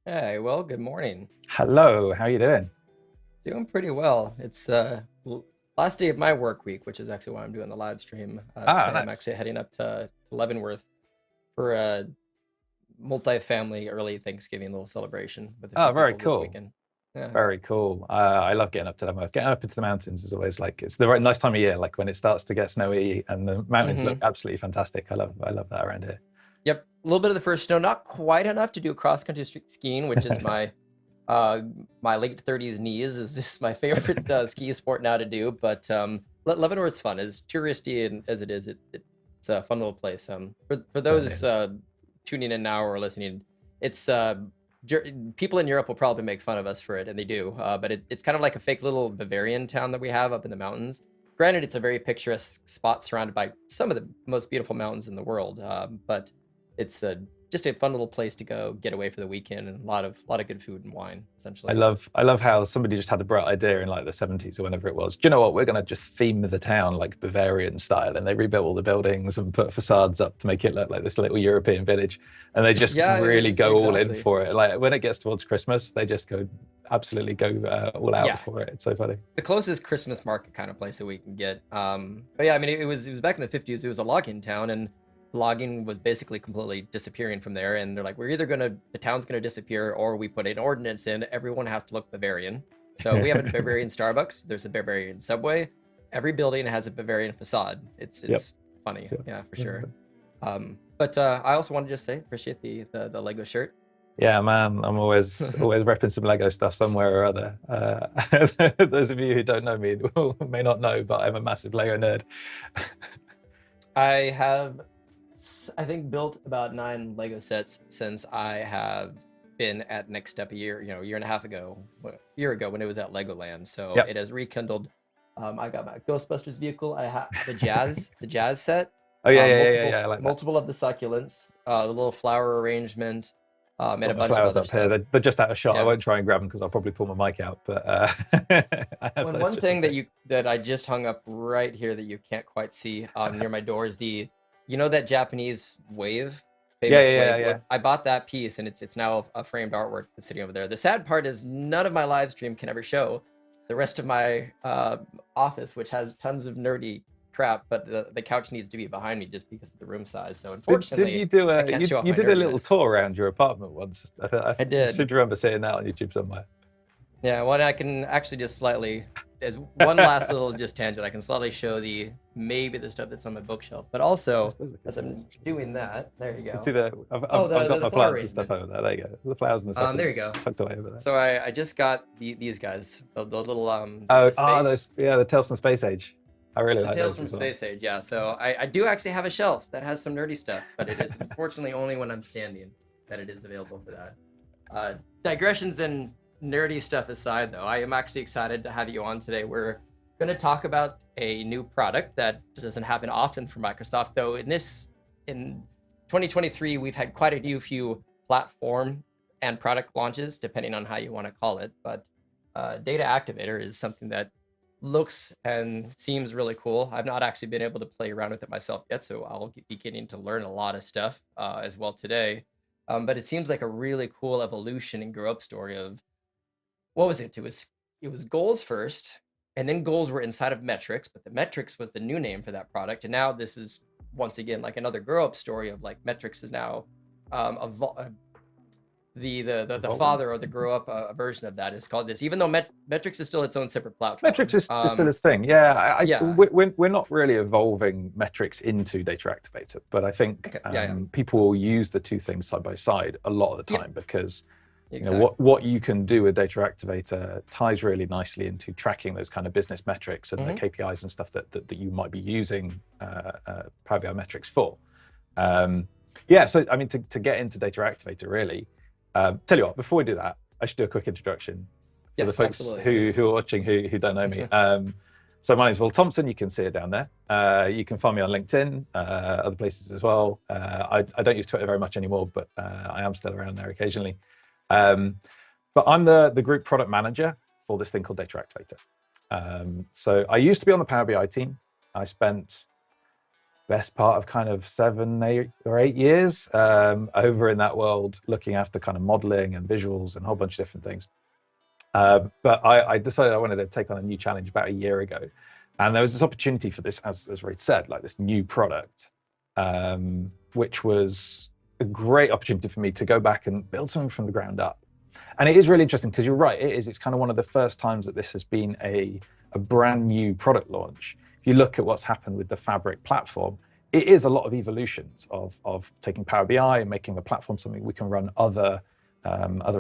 Hey, well, good morning. Hello, how are you doing? Doing pretty well. It's last day of my work week, which is actually why I'm doing the live stream Ah, today. I'm actually nice. heading up to Leavenworth for a multi-family early Thanksgiving little celebration with a few Oh, very people this cool. weekend. Yeah. Very cool. I love getting up to Leavenworth. Getting up into the mountains is always like it's the right nice time of year, like when it starts to get snowy and the mountains look hmm absolutely fantastic. I love that around here. Yep. A little bit of the first snow, not quite enough to do cross-country skiing, which is uh my late 30s knees is just my favorite ski sport now to do. But Leavenworth's fun, as touristy and as it is. It's a fun little place. For Certainly those is. tuning in now or listening, it's people in Europe will probably make fun of us for it, and they do. But it's kind of like a fake little Bavarian town that we have up in the mountains. Granted, it's a very picturesque spot surrounded by some of the most beautiful mountains in the world. But it's just a fun little place to go get away for the weekend, and a lot of good food and wine, I essentially. love I love how somebody just had the bright idea in like the 70s or whenever it was. Do you know what? We're gonna just theme the town like Bavarian style, and they rebuilt all the buildings and put facades up to make it look like this little European village. And they just Yeah, it really was go all in exactly. for it. Like when it gets towards Christmas, they just go absolutely go all out Yeah, for it. It's so funny. the closest Christmas market kind of place that we can get. But yeah, I mean, it was back in the 50s. It was a logging town, and logging was basically completely disappearing from there. And they're like, the town's gonna disappear, or we put an ordinance in. Everyone has to look Bavarian. So we have a Bavarian Starbucks. There's a Bavarian Subway. Every building has a Bavarian facade. It's Yep. it's funny, Yep. yeah, for sure. But I also wanted to just say appreciate the Lego shirt. Yeah, man, I'm always repping some Lego stuff somewhere or other. Those of you who don't know me may not know, but I'm a massive Lego nerd. I have, I think, built about 9 Lego sets since I have been at Next Step a year and a half ago, a year ago when it was at Legoland. So Yep. it has rekindled. I got my Ghostbusters vehicle. I have the jazz set, Oh yeah, yeah, yeah, multiple yeah. I like that. multiple of the succulents, the little flower arrangement, and a Got my bunch of flowers other up here. stuff. They're just out of shot. I Yeah. won't try and grab them because I'll probably pull my mic out. But I have When those one just thing up here. that I just hung up right here that you can't quite see near my door is that Japanese wave, Yeah, famous yeah, yeah, wave. yeah. I bought that piece, and it's now a framed artwork that's sitting over there. The sad part is none of my live stream can ever show the rest of my office, which has tons of nerdy crap, but the couch needs to be behind me just because of the room size. So Didn't unfortunately, you do I a can't show off you my did a little nerdiness. tour around your apartment once? I I seem did. to remember seeing that on YouTube somewhere. Yeah, what I can actually just slightly, as one last little just tangent, I can slightly show maybe the stuff that's on my bookshelf, but also as I'm doing that, there you You can see go. I've got The my flower plants and stuff arrangement. over there. There you go. The flowers and the There you succulents go. tucked away over there. So I just got these guys, the little Oh, the space, the Tales from Space Age. I really the like Tales those from as well. Space Age. Yeah, so I do actually have a shelf that has some nerdy stuff, but it is unfortunately only when I'm standing that it is available for that. Digressions and nerdy stuff aside, though, I am actually excited to have you on today. We're going to talk about a new product that doesn't happen often for Microsoft, though. In 2023, we've had quite a few platform and product launches, depending on how you want to call it. But Data Activator is something that looks and seems really cool. I've not actually been able to play around with it myself yet, so I'll be getting to learn a lot of stuff as well today. But it seems like a really cool evolution and grow up story of what was it? It was goals first, and then goals were inside of metrics, but the metrics was the new name for that product. And now this is once again like another grow up story of like metrics is now the Evolving. father or the grow up version of that is called this, even though metrics is still its own separate platform. Metrics is still its thing. Yeah, Yeah. we're not really evolving metrics into Data Activator, but I think people will use the two things side by side a lot of the time because Exactly. what you can do with Data Activator ties really nicely into tracking those kind of business metrics and the KPIs and stuff that you might be using Power BI metrics for. So I mean, to get into Data Activator, really, tell you what, before we do that, I should do a quick introduction for the folks who are watching who don't know me. So my name's Will Thompson. You can see it down there. You can find me on LinkedIn, other places as well. I don't use Twitter very much anymore, but I am still around there occasionally. But I'm the group product manager for this thing called Data Activator. So I used to be on the Power BI team. I spent best part of kind of 7 or 8 years over in that world, looking after kind of modeling and visuals and a whole bunch of different things. But I decided I wanted to take on a new challenge about a year ago. And there was this opportunity for this, as Reid said, like this new product, which was a great opportunity for me to go back and build something from the ground up. And it is really interesting because you're right, it's kind of one of the first times that this has been a brand new product launch. If you look at what's happened with the Fabric platform, it is a lot of evolutions of taking Power BI and making the platform something we can run other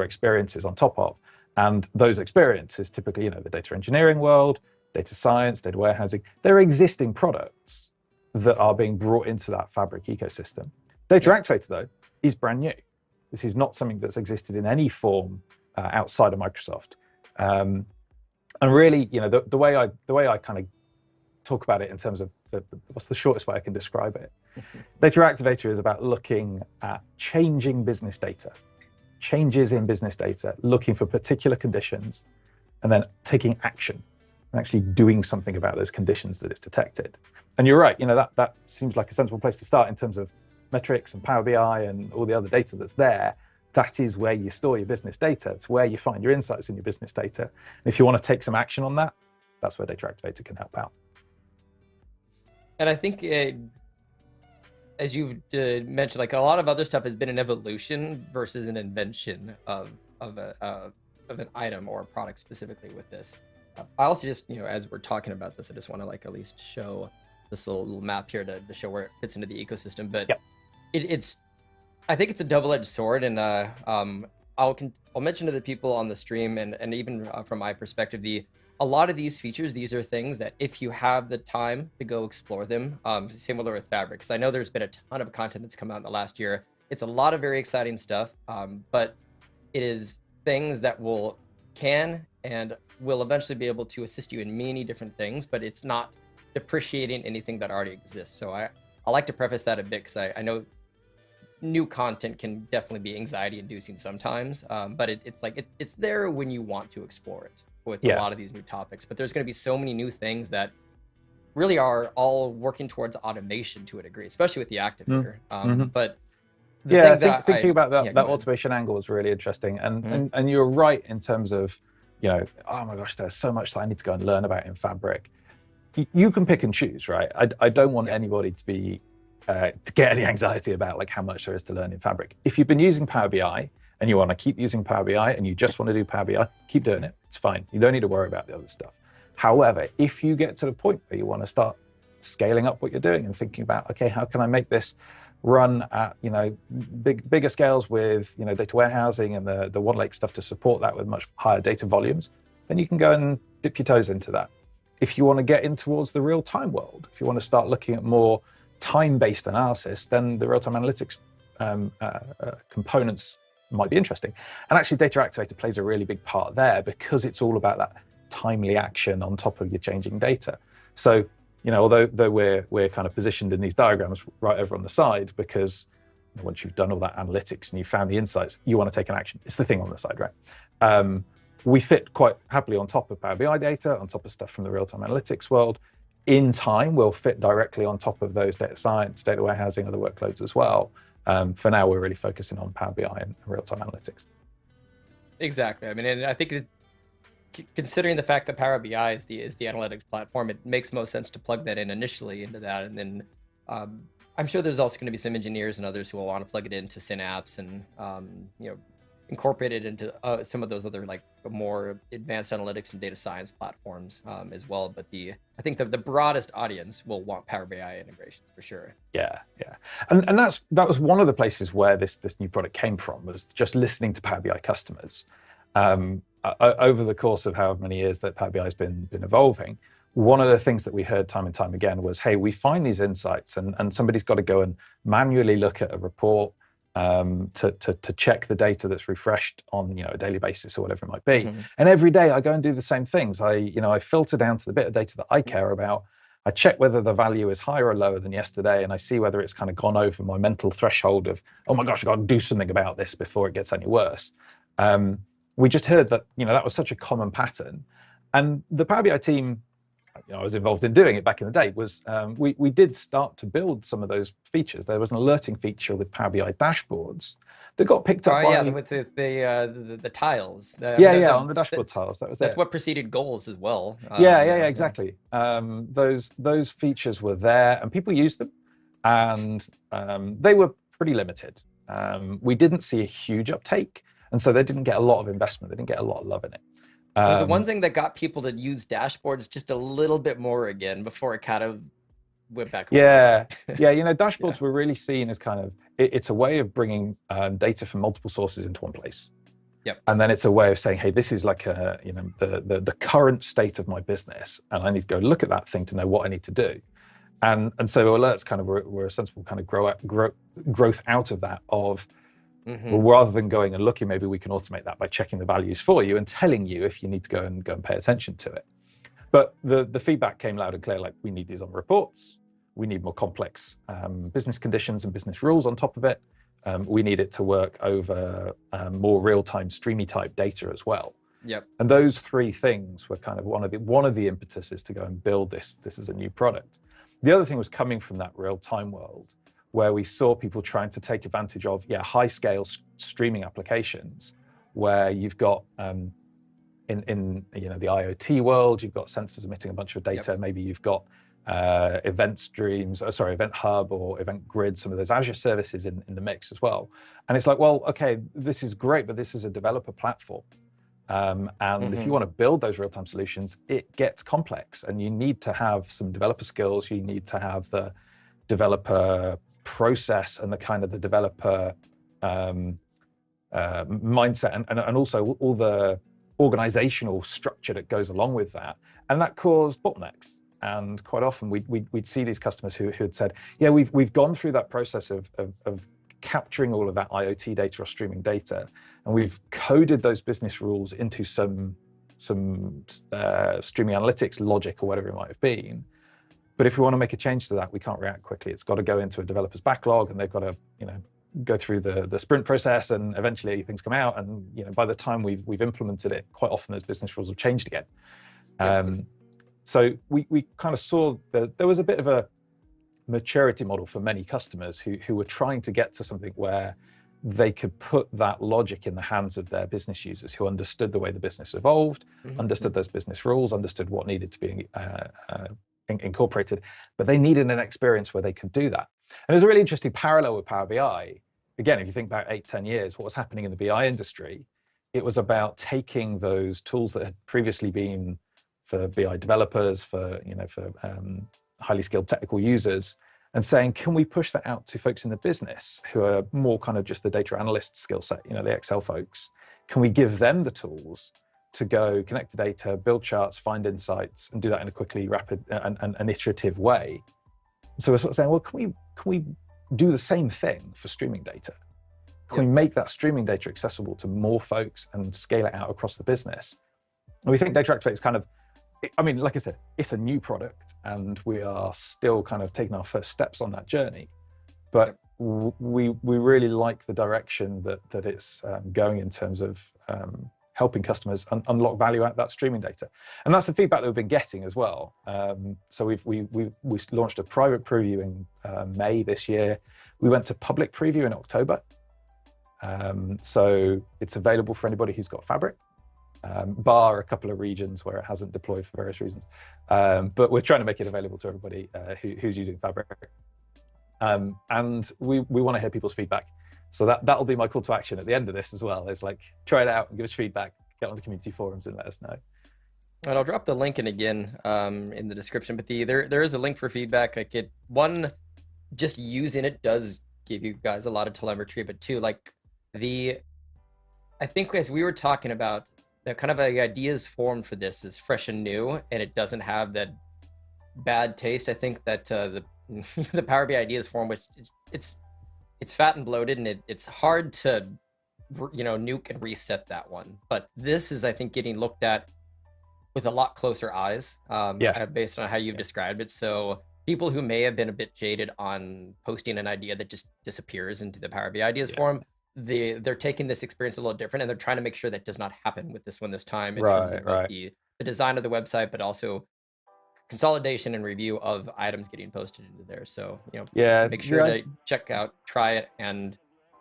experiences on top of. And those experiences, typically, the data engineering world, data science, data warehousing, they're existing products that are being brought into that Fabric ecosystem. Data Activator, though, is brand new. This is not something that's existed in any form outside of Microsoft. And really, the way I kind of talk about it in terms of what's the shortest way I can describe it. Data Activator is about looking at changing business data, changes in business data, looking for particular conditions, and then taking action and actually doing something about those conditions that it's detected. And you're right, that seems like a sensible place to start in terms of metrics and Power BI and all the other data that's there. That is where you store your business data. It's where you find your insights in your business data. And if you want to take some action on that, that's where Data Activator can help out. And I think, as you've mentioned, like a lot of other stuff has been an evolution versus an invention of an item or a product specifically with this. I also just, as we're talking about this, I just want to like at least show this little map here to show where it fits into the ecosystem. But I think it's a double-edged sword, and I'll mention to the people on the stream and even from my perspective, a lot of these features, these are things that if you have the time to go explore them, similar with Fabric, because I know there's been a ton of content that's come out in the last year. It's a lot of very exciting stuff, but it is things that can and will eventually be able to assist you in many different things, but it's not depreciating anything that already exists. So I like to preface that a bit because I know new content can definitely be anxiety inducing sometimes, but it's there when you want to explore it with a lot of these new topics. But there's going to be so many new things that really are all working towards automation to a degree, especially with the Activator. But thinking about that automation angle is really interesting, and you're right in terms of oh my gosh, there's so much that I need to go and learn about in Fabric. You can pick and choose, right? I don't want anybody to be to get any anxiety about like how much there is to learn in Fabric. If you've been using Power BI and you want to keep using Power BI and you just want to do Power BI, keep doing it. It's fine. You don't need to worry about the other stuff. However, if you get to the point where you want to start scaling up what you're doing and thinking about, okay, how can I make this run at bigger scales with data warehousing and the One Lake stuff to support that with much higher data volumes, then you can go and dip your toes into that. If you want to get in towards the real-time world, if you want to start looking at more time-based analysis, then the real-time analytics components might be interesting. And actually, Data Activator plays a really big part there because it's all about that timely action on top of your changing data. So, although we're kind of positioned in these diagrams right over on the side, because once you've done all that analytics and you found the insights, you want to take an action. It's the thing on the side, right? We fit quite happily on top of Power BI data, on top of stuff from the real-time analytics world. In time, we'll fit directly on top of those data science, data warehousing, other workloads as well. For now, we're really focusing on Power BI and real-time analytics. Exactly. I mean, and I think considering the fact that Power BI is the analytics platform, it makes most sense to plug that in initially into that, and then I'm sure there's also going to be some engineers and others who will want to plug it into Synapse and incorporate it into some of those other like more advanced analytics and data science platforms as well. But I think the broadest audience will want Power BI integrations for sure. Yeah, and that was one of the places where this new product came from, was just listening to Power BI customers. Over the course of however many years that Power BI has been evolving, one of the things that we heard time and time again was, hey, we find these insights and somebody's got to go and manually look at a report to check the data that's refreshed on a daily basis or whatever it might be. Mm-hmm. And every day I go and do the same things. I filter down to the bit of data that I care about. I check whether the value is higher or lower than yesterday, and I see whether it's kind of gone over my mental threshold of, oh my gosh, I've got to do something about this before it gets any worse. We just heard that that was such a common pattern, and the Power BI team, I was involved in doing it back in the day, was we did start to build some of those features. There was an alerting feature with Power BI dashboards that got picked up by... with the tiles. On the dashboard tiles. That's what preceded goals as well. Exactly. Those features were there and people used them, and they were pretty limited. We didn't see a huge uptake, and so they didn't get a lot of investment. They didn't get a lot of love in it. It was the one thing that got people to use dashboards just a little bit more again before it kind of went back. Dashboards were really seen as kind of, it's a way of bringing data from multiple sources into one place. Yep. And then it's a way of saying, hey, this is like the current state of my business, and I need to go look at that thing to know what I need to do. And so alerts kind of were a sensible kind of growth out of that of, mm-hmm. well, rather than going and looking, maybe we can automate that by checking the values for you and telling you if you need to go and pay attention to it. But the feedback came loud and clear, like, we need these on reports. We need more complex business conditions and business rules on top of it. We need it to work over more real-time streamy type data as well. Yep. And those three things were kind of one of the impetuses to go and build this as a new product. The other thing was coming from that real-time world, where we saw people trying to take advantage of high-scale streaming applications, where you've got in the IoT world, you've got sensors emitting a bunch of data. Yep. Maybe you've got Event Hub or Event Grid, some of those Azure services in the mix as well. And it's like, well, okay, this is great, but this is a developer platform. And mm-hmm. if you want to build those real-time solutions, it gets complex, and you need to have some developer skills. You need to have the developer process and the kind of the developer mindset and also all the organizational structure that goes along with that. And that caused bottlenecks. And quite often we'd see these customers who had said, yeah, we've gone through that process of capturing all of that IoT data or streaming data, and we've coded those business rules into some streaming analytics logic or whatever it might have been. But if we want to make a change to that, we can't react quickly. It's got to go into a developer's backlog, and they've got to go through the sprint process, and eventually things come out. And by the time we've implemented it, quite often those business rules have changed again. So we kind of saw that there was a bit of a maturity model for many customers who were trying to get to something where they could put that logic in the hands of their business users who understood the way the business evolved, mm-hmm. understood those business rules, understood what needed to be incorporated, but they needed an experience where they could do that. And there's a really interesting parallel with Power BI, again, if you think back 8-10 years, what was happening in the BI industry, it was about taking those tools that had previously been for BI developers, for highly skilled technical users, and saying, can we push that out to folks in the business who are more kind of just the data analyst skill set, the Excel folks? Can we give them the tools to go connect to data, build charts, find insights, and do that in a quickly, rapid, and iterative way? So we're sort of saying, well, can we do the same thing for streaming data? Can we make that streaming data accessible to more folks and scale it out across the business? And we think Data Activator is kind of, I mean, like I said, it's a new product and we are still kind of taking our first steps on that journey. But we really like the direction that it's going in terms of helping customers unlock value out of that streaming data. And that's the feedback that we've been getting as well. So we launched a private preview in May this year. We went to public preview in October. So it's available for anybody who's got Fabric. Bar a couple of regions where it hasn't deployed for various reasons. But we're trying to make it available to everybody who's using Fabric. And we want to hear people's feedback. So that'll be my call to action at the end of this as well. Is like, try it out and give us feedback, get on the community forums and let us know. And I'll drop the link in again in the description. But there is a link for feedback. Like just using it does give you guys a lot of telemetry, but two, like I think as we were talking about, the kind of ideas formed for this is fresh and new, and it doesn't have that bad taste. I think that the Power BI ideas form was it's fat and bloated, and it's hard to nuke and reset that one. But this is, I think, getting looked at with a lot closer eyes, based on how you've described it. So people who may have been a bit jaded on posting an idea that just disappears into the Power BI ideas form, they're taking this experience a little different, and they're trying to make sure that does not happen with this one this time in terms of the design of the website, but also consolidation and review of items getting posted into there. So make sure to check out, try it, and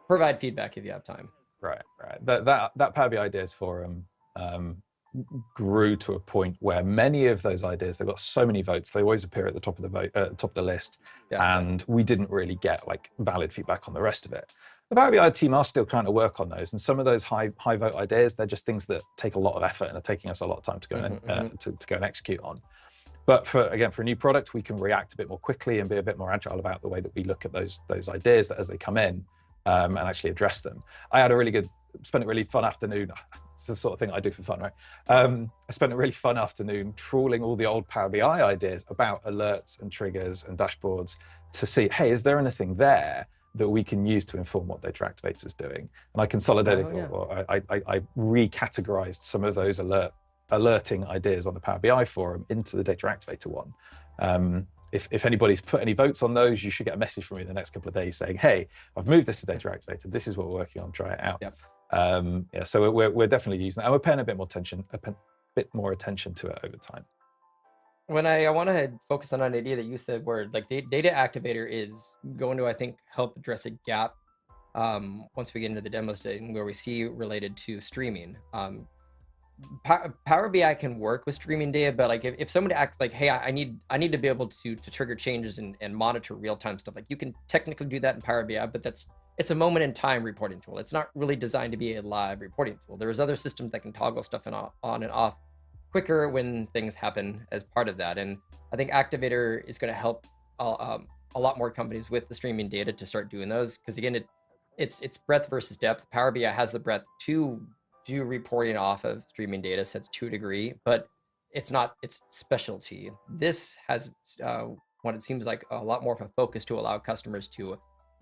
provide feedback if you have time. Right. That Power BI ideas forum grew to a point where many of those ideas, they've got so many votes, they always appear at the top of the list, and we didn't really get like valid feedback on the rest of it. The Power BI team are still trying to work on those, and some of those high vote ideas, they're just things that take a lot of effort and are taking us a lot of time to go to go and execute on. But for a new product, we can react a bit more quickly and be a bit more agile about the way that we look at those ideas as they come in, and actually address them. I had spent a really fun afternoon. It's the sort of thing I do for fun, right? I spent a really fun afternoon trawling all the old Power BI ideas about alerts and triggers and dashboards to see, hey, is there anything there that we can use to inform what Data Activator is doing? And I consolidated, or I recategorized some of those alerting ideas on the Power BI forum into the Data Activator one. If anybody's put any votes on those, you should get a message from me in the next couple of days saying, hey, I've moved this to Data Activator. This is what we're working on. Try it out. So we're definitely using that, and we're paying a bit more attention to it over time. When I want to focus on an idea that you said, where like the Data Activator is going to, I think, help address a gap once we get into the demo state, where we see related to streaming. Power BI can work with streaming data, but like if someone acts like, hey, I need to be able to trigger changes and monitor real-time stuff, like you can technically do that in Power BI, but it's a moment in time reporting tool. It's not really designed to be a live reporting tool. There's other systems that can toggle stuff on and off quicker when things happen as part of that. And I think Activator is going to help a lot more companies with the streaming data to start doing those, because again, it's breadth versus depth. Power BI has the breadth to do reporting off of streaming data sets to a degree, but it's not its specialty. This has what it seems like a lot more of a focus to allow customers to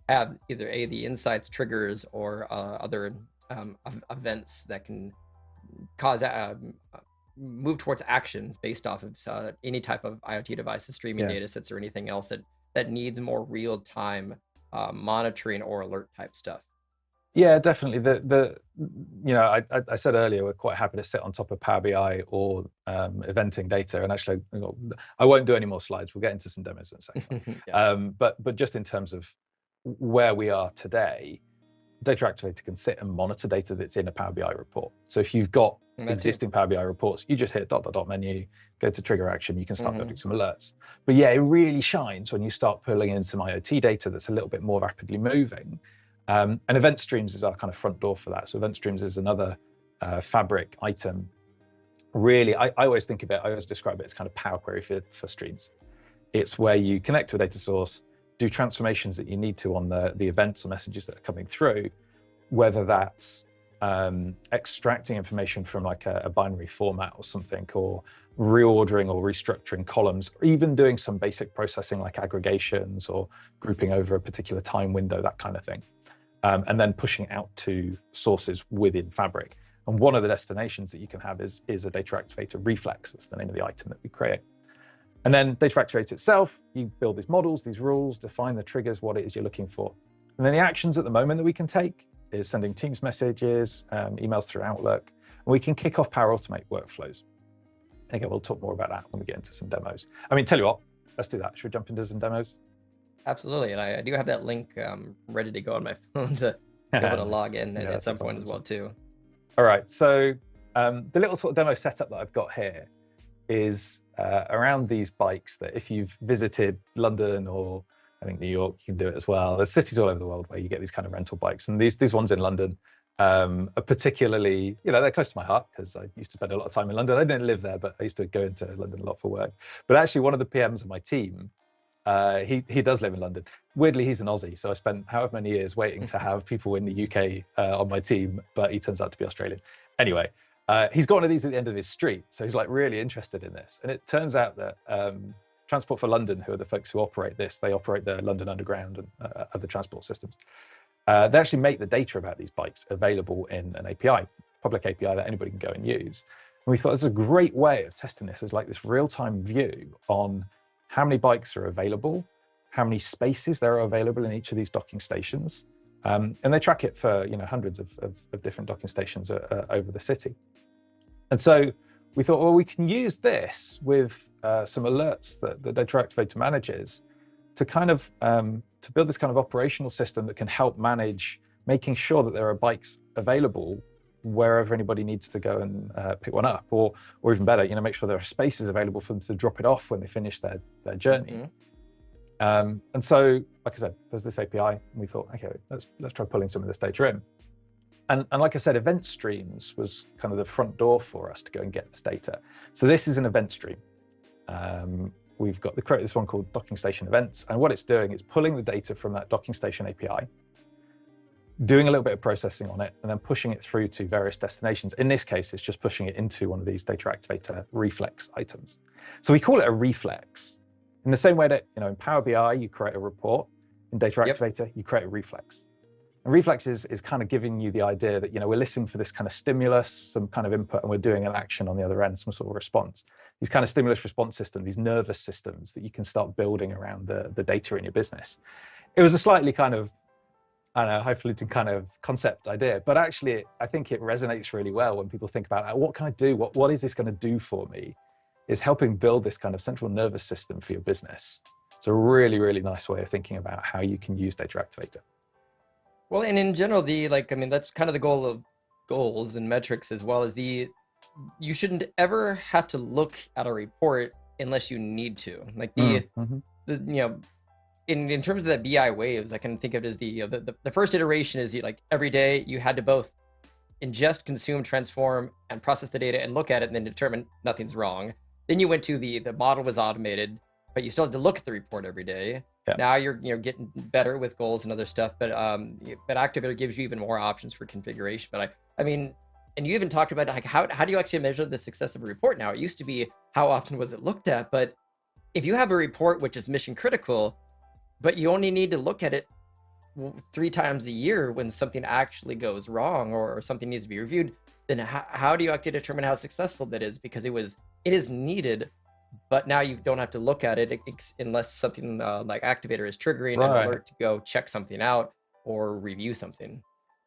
have either the insights, triggers, or other events that can cause move towards action based off of any type of IoT devices, streaming data sets, or anything else that needs more real-time monitoring or alert type stuff. Yeah, definitely. I said earlier, we're quite happy to sit on top of Power BI or eventing data. And actually, I won't do any more slides. We'll get into some demos in a second. But just in terms of where we are today, Data Activator can sit and monitor data that's in a Power BI report. So if you've got existing Power BI reports, you just hit ... menu, go to trigger action, you can start building some alerts. But yeah, it really shines when you start pulling in some IoT data that's a little bit more rapidly moving. And event streams is our kind of front door for that. So event streams is another Fabric item. Really, I always think of it, I always describe it as kind of Power Query for streams. It's where you connect to a data source, do transformations that you need to on the events or messages that are coming through, whether that's extracting information from like a binary format or something, or reordering or restructuring columns, or even doing some basic processing like aggregations or grouping over a particular time window, that kind of thing. And then pushing out to sources within Fabric. And one of the destinations that you can have is a Data Activator reflex. That's the name of the item that we create. And then Data Activator itself, you build these models, these rules, define the triggers, what it is you're looking for. And then the actions at the moment that we can take is sending Teams messages, emails through Outlook, and we can kick off Power Automate workflows. Again, we'll talk more about that when we get into some demos. I mean, tell you what, let's do that. Should we jump into some demos? Absolutely, and I do have that link ready to go on my phone to be able to log in at some point as well too. All right, so the little sort of demo setup that I've got here is around these bikes that if you've visited London or I think New York, you can do it as well. There's cities all over the world where you get these kind of rental bikes, and these ones in London are particularly, they're close to my heart because I used to spend a lot of time in London. I didn't live there, but I used to go into London a lot for work. But actually, one of the PMs of my team, he does live in London. Weirdly, he's an Aussie, so I spent however many years waiting to have people in the UK on my team, but he turns out to be Australian. Anyway, he's got one of these at the end of his street, so he's like really interested in this. And it turns out that Transport for London, who are the folks who operate this, they operate the London Underground and other transport systems. They actually make the data about these bikes available in an API, public API that anybody can go and use. And we thought this is a great way of testing this as like this real-time view on how many bikes are available, how many spaces there are available in each of these docking stations. And they track it for hundreds of different docking stations over the city. And so we thought, well, we can use this with some alerts that the Data Activator manages to kind of to build this kind of operational system that can help manage making sure that there are bikes available wherever anybody needs to go and pick one up, or even better, make sure there are spaces available for them to drop it off when they finish their journey. And so, like I said, there's this API, and we thought, okay, let's try pulling some of this data in. And like I said, event streams was kind of the front door for us to go and get this data. So this is an event stream. We've created this one called Docking Station Events, and what it's doing is pulling the data from that Docking Station API, doing a little bit of processing on it, and then pushing it through to various destinations. In this case, it's just pushing it into one of these Data Activator reflex items. So we call it a reflex. In the same way that, in Power BI, you create a report, in Data Activator, you create a reflex. And reflex is kind of giving you the idea that, we're listening for this kind of stimulus, some kind of input, and we're doing an action on the other end, some sort of response. These kind of stimulus response systems, these nervous systems that you can start building around the data in your business. It was a slightly kind of, highfalutin kind of concept idea, but actually I think it resonates really well when people think about what can I do? What is this going to do for me? Is helping build this kind of central nervous system for your business. It's a really, really nice way of thinking about how you can use Data Activator. Well, and in general, that's kind of the goal of goals and metrics, as well as you shouldn't ever have to look at a report unless you need to. Like in terms of the BI waves, I can think of it as the first iteration is like every day you had to both ingest, consume, transform, and process the data and look at it and then determine nothing's wrong. Then you went to the model was automated, but you still had to look at the report every day. Yeah. Now you're getting better with goals and other stuff, but Activator gives you even more options for configuration. But I mean, and you even talked about like how do you actually measure the success of a report now? It used to be how often was it looked at, but if you have a report which is mission critical, but you only need to look at it 3 times a year when something actually goes wrong or something needs to be reviewed, then how do you actually determine how successful that is? Because it is needed, but now you don't have to look at it unless something like Activator is triggering an alert to go check something out or review something.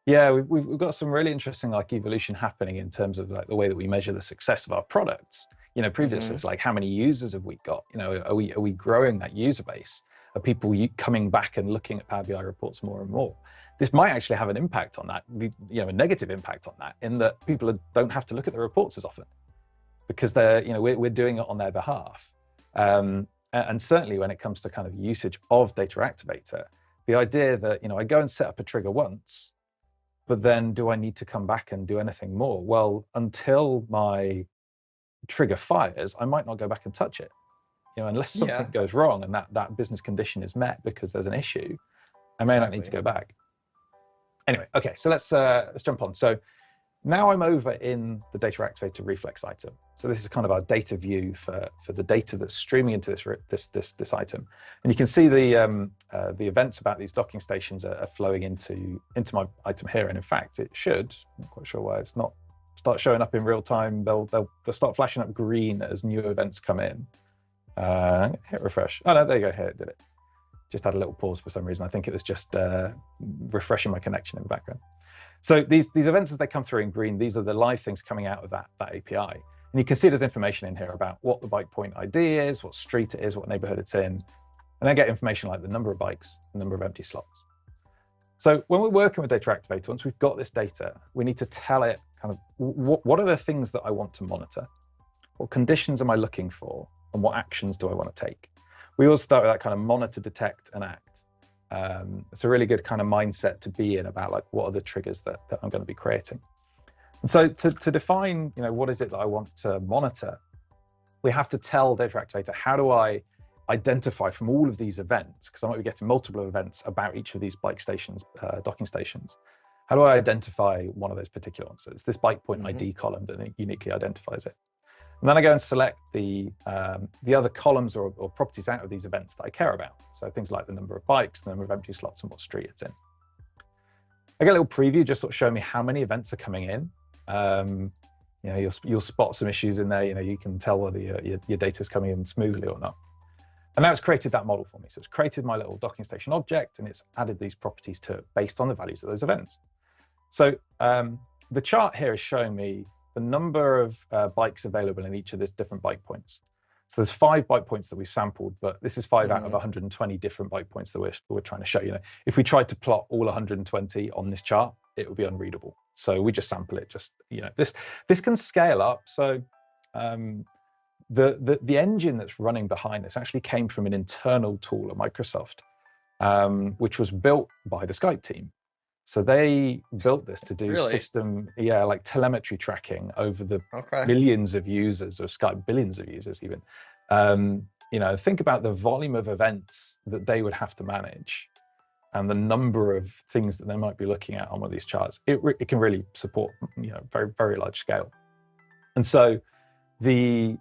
Yeah, we've got some really interesting like evolution happening in terms of like the way that we measure the success of our products. Previously it's like how many users have we got? Are we growing that user base? Are people coming back and looking at Power BI reports more and more? This might actually have an impact on that, a negative impact on that, in that people don't have to look at the reports as often because we're doing it on their behalf. And certainly when it comes to kind of usage of Data Activator, The idea that, I go and set up a trigger once, but then do I need to come back and do anything more? Well, until my trigger fires, I might not go back and touch it. Unless something goes wrong and that business condition is met because there's an issue, I may not need to go back. Anyway, okay, so let's jump on. So now I'm over in the Data Activator reflex item. So this is kind of our data view for the data that's streaming into this item. And you can see the events about these docking stations are flowing into my item here. And in fact, it should, I'm not quite sure why it's not start showing up in real time. They'll start flashing up green as new events come in. Hit refresh. Oh no, there you go. Here it did it. Just had a little pause for some reason. I think it was just refreshing my connection in the background. So these events, as they come through in green, these are the live things coming out of that API. And you can see there's information in here about what the bike point ID is, what street it is, what neighborhood it's in. And then get information like the number of bikes, the number of empty slots. So when we're working with Data Activator, once we've got this data, we need to tell it kind of what are the things that I want to monitor? What conditions am I looking for? And what actions do I want to take? We always start with that kind of monitor, detect, and act. It's a really good kind of mindset to be in about like what are the triggers that I'm going to be creating. And so to define, what is it that I want to monitor, we have to tell Data Activator, how do I identify from all of these events, because I might be getting multiple events about each of these bike stations, docking stations. How do I identify one of those particular ones? So it's this bike point ID column that uniquely identifies it. And then I go and select the other columns or properties out of these events that I care about. So things like the number of bikes, the number of empty slots, and what street it's in. I get a little preview, just sort of showing me how many events are coming in. You'll spot some issues in there. You can tell whether your data is coming in smoothly or not. And now it's created that model for me. So it's created my little docking station object, and it's added these properties to it based on the values of those events. So the chart here is showing me the number of bikes available in each of the different bike points. So there's 5 bike points that we've sampled, but this is 5 out of 120 different bike points that we're trying to show. If we tried to plot all 120 on this chart, it would be unreadable. So we just sample it. This can scale up. So the engine that's running behind this actually came from an internal tool at Microsoft, which was built by the Skype team. So they built this to do like telemetry tracking over the millions of users of Skype, billions of users even. Think about the volume of events that they would have to manage and the number of things that they might be looking at on one of these charts. It can really support, very, very large scale. And so we're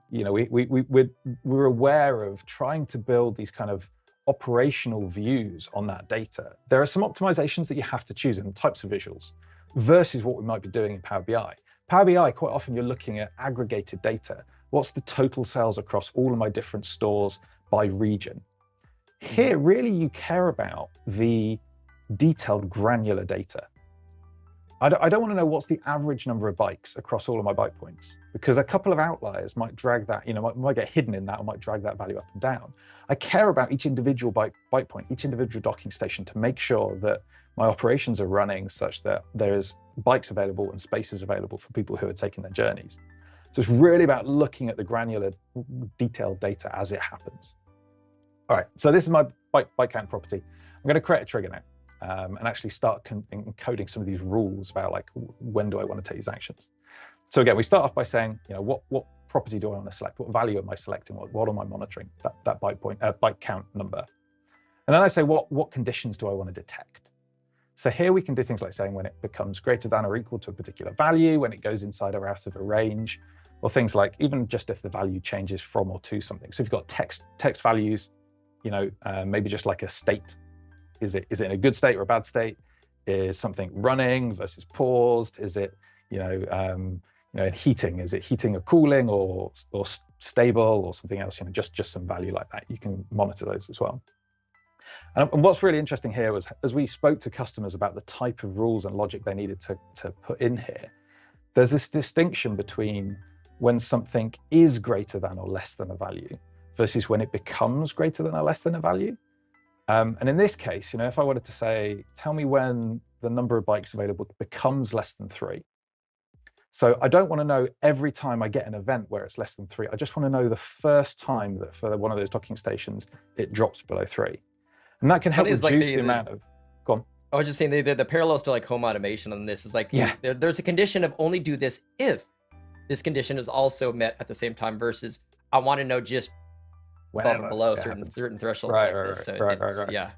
aware of trying to build these kind of operational views on that data. There are some optimizations that you have to choose in types of visuals versus what we might be doing in Power BI. Power BI, quite often you're looking at aggregated data. What's the total sales across all of my different stores by region? Here, really, you care about the detailed granular data. I don't want to know what's the average number of bikes across all of my bike points, because a couple of outliers might drag that, might get hidden in that or might drag that value up and down. I care about each individual bike point, each individual docking station, to make sure that my operations are running such that there's bikes available and spaces available for people who are taking their journeys. So it's really about looking at the granular, detailed data as it happens. All right, so this is my bike count property. I'm going to create a trigger now. And actually start encoding some of these rules about like when do I want to take these actions. So again, we start off by saying, what property do I want to select? What value am I selecting? What am I monitoring? That bike count number. And then I say, what conditions do I want to detect? So here we can do things like saying when it becomes greater than or equal to a particular value, when it goes inside or out of a range, or things like even just if the value changes from or to something. So if you've got text values, maybe just like a state. Is it in a good state or a bad state? Is something running versus paused? Is it, heating? Is it heating or cooling or stable or something else? Just some value like that. You can monitor those as well. And what's really interesting here was, as we spoke to customers about the type of rules and logic they needed to put in here, there's this distinction between when something is greater than or less than a value versus when it becomes greater than or less than a value. And in this case, if I wanted to say, tell me when the number of bikes available becomes less than 3. So I don't want to know every time I get an event where it's less than 3. I just want to know the first time that for one of those docking stations, it drops below 3. And that can help Is like reduce the amount of, go on. I was just saying the parallels to like home automation on this is like, Yeah. there's a condition of only do this if this condition is also met at the same time versus I want to know just above and below certain thresholds right, like this. So right. yeah.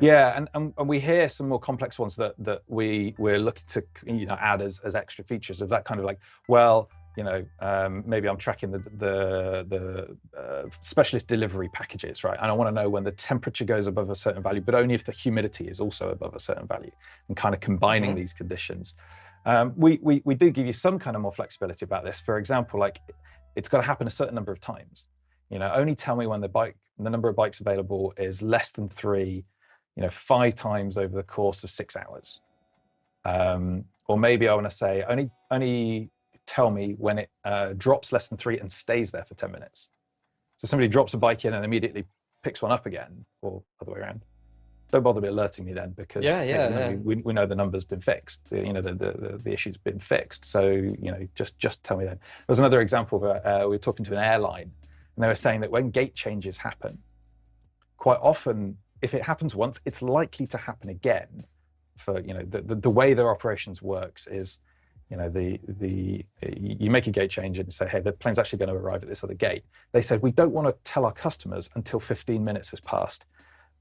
Yeah, and we hear some more complex ones that we're looking to add as extra features of that kind of like, well, maybe I'm tracking the specialist delivery packages, right? And I want to know when the temperature goes above a certain value, but only if the humidity is also above a certain value, and kind of combining these conditions. We do give you some kind of more flexibility about this. For example, like it's got to happen a certain number of times. Only tell me when the number of bikes available is less than 3, 5 times over the course of 6 hours. Or maybe I want to say only tell me when it drops less than 3 and stays there for 10 minutes. So somebody drops a bike in and immediately picks one up again, or other way around. Don't bother alerting me then, because we know the number's been fixed. The issue's been fixed. So just tell me then. There's another example where we were talking to an airline, and they were saying that when gate changes happen, quite often, if it happens once, it's likely to happen again. For the way their operations works is, you make a gate change and say, hey, the plane's actually going to arrive at this other gate. They said, we don't want to tell our customers until 15 minutes has passed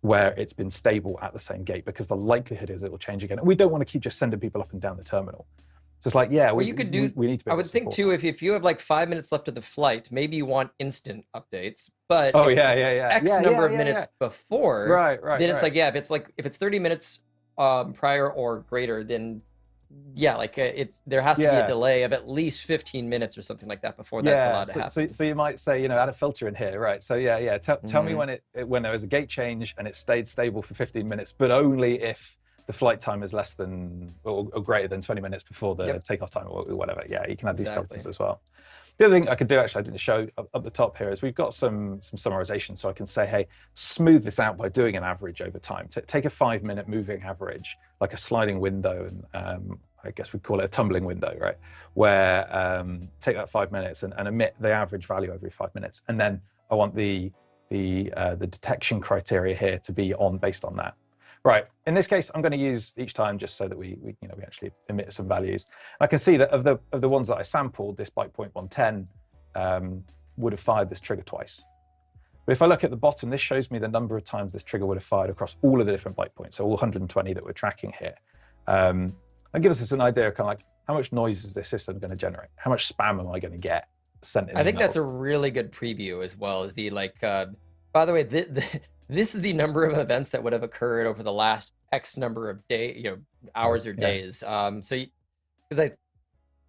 where it's been stable at the same gate, because the likelihood is it will change again. And we don't want to keep just sending people up and down the terminal. So it's like, yeah, we need to be able I would think too, if you have like 5 minutes left of the flight, maybe you want instant updates, but X number of minutes before, then it's like, if it's 30 minutes prior or greater, then there has to be a delay of at least 15 minutes or something like that before that's allowed to happen. So you might say, add a filter in here, right? So tell me when there was a gate change and it stayed stable for 15 minutes, but only if the flight time is less than or greater than 20 minutes before the takeoff time or whatever. Yeah, you can add these filters as well. The other thing I could do, actually, I didn't show up the top here, is we've got some summarization. So I can say, hey, smooth this out by doing an average over time. Take a 5-minute moving average, like a sliding window, and I guess we'd call it a tumbling window, right? Where take that 5 minutes and emit the average value every 5 minutes. And then I want the detection criteria here to be on based on that. Right, in this case, I'm going to use each time just so that we actually emit some values. I can see that of the ones that I sampled, this bike point 110 would have fired this trigger twice. But if I look at the bottom, this shows me the number of times this trigger would have fired across all of the different bike points, so all 120 that we're tracking here. That gives us an idea of kind of like, how much noise is this system going to generate? How much spam am I going to get sent in? I think that's a really good preview, as well as the by the way, this is the number of events that would have occurred over the last X number of hours or days. So because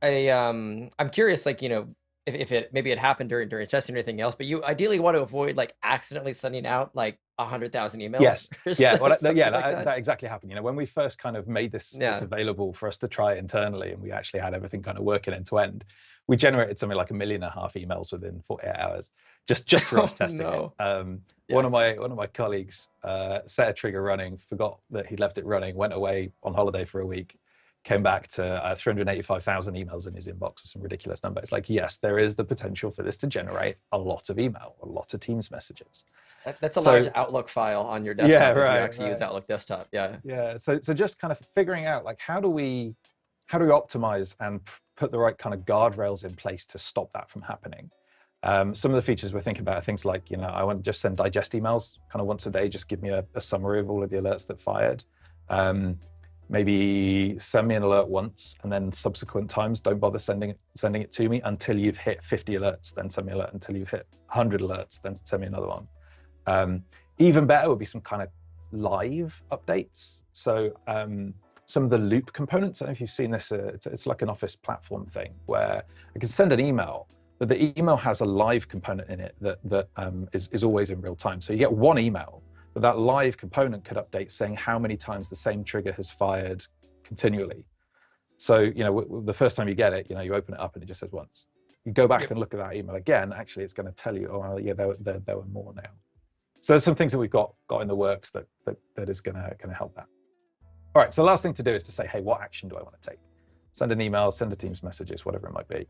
I'm curious, if it happened during testing or anything else, but you ideally want to avoid accidentally sending out 100,000 emails. Yes. That exactly happened. When we first kind of made this available for us to try internally, and we actually had everything kind of working end to end, we generated something like 1.5 million emails within 48 hours, just for us testing it. One of my colleagues set a trigger running, forgot that he'd left it running, went away on holiday for a week, came back to 385,000 emails in his inbox with some ridiculous number. It's like, yes, there is the potential for this to generate a lot of email, a lot of Teams messages. That's a large Outlook file on your desktop if you actually use Outlook desktop. Yeah. So just kind of figuring out how do we optimize and put the right kind of guardrails in place to stop that from happening. Some of the features we're thinking about are things like, I want to just send digest emails kind of once a day, just give me a summary of all of the alerts that fired. Maybe send me an alert once, and then subsequent times don't bother sending it to me until you've hit 50 alerts, then send me an alert until you've hit 100 alerts, then send me another one. Even better would be some kind of live updates. So some of the loop components, I don't know if you've seen this, it's like an Office platform thing where I can send an email, but the email has a live component in it that is always in real time. So you get one email, but that live component could update saying how many times the same trigger has fired continually. So, the first time you get it, you open it up and it just says once. You go back and look at that email again, actually it's going to tell you, oh, yeah, there were more now. So there's some things that we've got in the works that is going to help that. All right, so the last thing to do is to say, hey, what action do I want to take? Send an email, send a Teams messages, whatever it might be.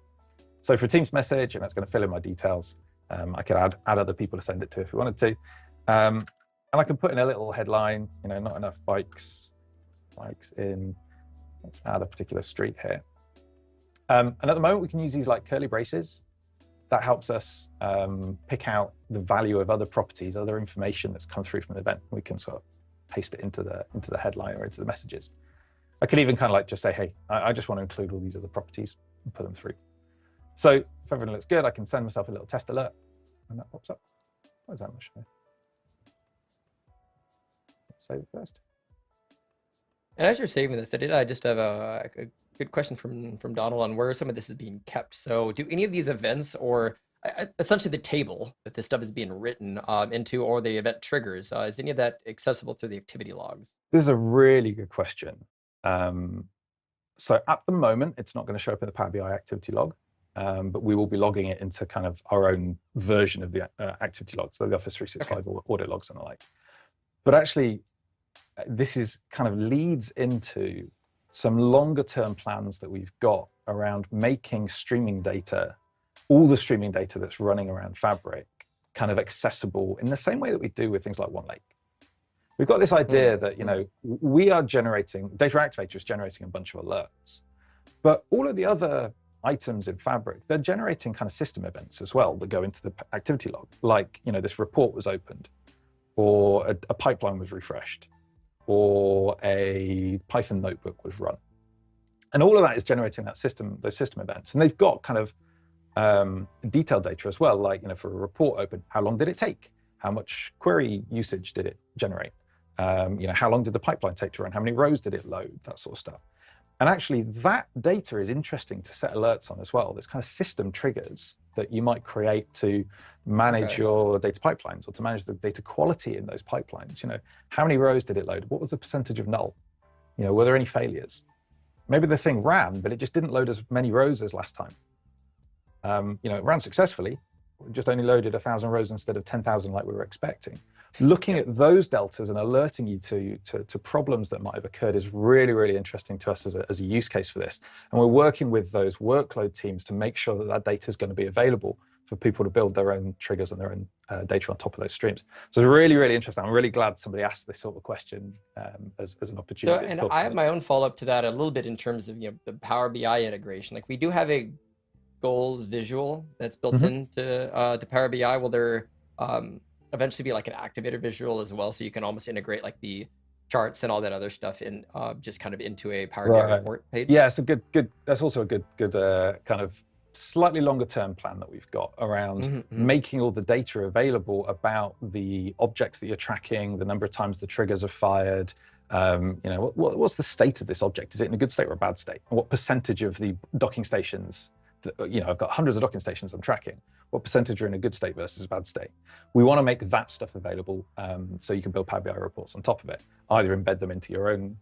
So for a Teams message, and that's going to fill in my details, I could add other people to send it to if we wanted to. And I can put in a little headline, not enough bikes in, let's add a particular street here. And at the moment we can use these like curly braces. That helps us pick out the value of other properties, other information that's come through from the event. We can sort of paste it into the headline or into the messages. I could even kind of like just say, hey, I just want to include all these other properties and put them through. So if everything looks good, I can send myself a little test alert and that pops up. What is that much? Let's save it first. And as you're saving this, I just have a good question from Donald on where some of this is being kept. So do any of these events or essentially the table that this stuff is being written into, or the event triggers, is any of that accessible through the activity logs? This is a really good question. So at the moment, it's not going to show up in the Power BI activity log, but we will be logging it into kind of our own version of the activity logs, so the Office 365 or audit logs and the like. But actually, this is kind of leads into some longer term plans that we've got around making streaming data, all the streaming data that's running around Fabric, kind of accessible in the same way that we do with things like OneLake. We've got this idea that, we are generating, Data Activator is generating a bunch of alerts, but all of the other items in Fabric, they're generating kind of system events as well that go into the activity log. Like, this report was opened, or a pipeline was refreshed, or a Python notebook was run. And all of that is generating those system events. And they've got kind of detailed data as well, like, for a report open, how long did it take? How much query usage did it generate? How long did the pipeline take to run? How many rows did it load? That sort of stuff. And actually, that data is interesting to set alerts on as well. There's kind of system triggers that you might create to manage your data pipelines, or to manage the data quality in those pipelines. How many rows did it load? What was the percentage of null? Were there any failures? Maybe the thing ran, but it just didn't load as many rows as last time. It ran successfully, just only loaded 1,000 rows instead of 10,000 like we were expecting. Looking at those deltas and alerting you to problems that might have occurred is really, really interesting to us as a use case for this. And we're working with those workload teams to make sure that data is going to be available for people to build their own triggers and their own data on top of those streams. So it's really, really interesting. I'm really glad somebody asked this sort of question as an opportunity. So, and I have my own follow-up to that a little bit in terms of the Power BI integration. Like, we do have a goals visual that's built into to Power BI. Will there eventually be like an activator visual as well, so you can almost integrate like the charts and all that other stuff in just kind of into a Power BI report page? Yeah, it's a good. That's also a good kind of slightly longer term plan that we've got around making all the data available about the objects that you're tracking, the number of times the triggers are fired. What's the state of this object? Is it in a good state or a bad state? And what percentage of the docking stations? I've got hundreds of docking stations I'm tracking. What percentage are in a good state versus a bad state? We want to make that stuff available so you can build Power BI reports on top of it. Either embed them into your own,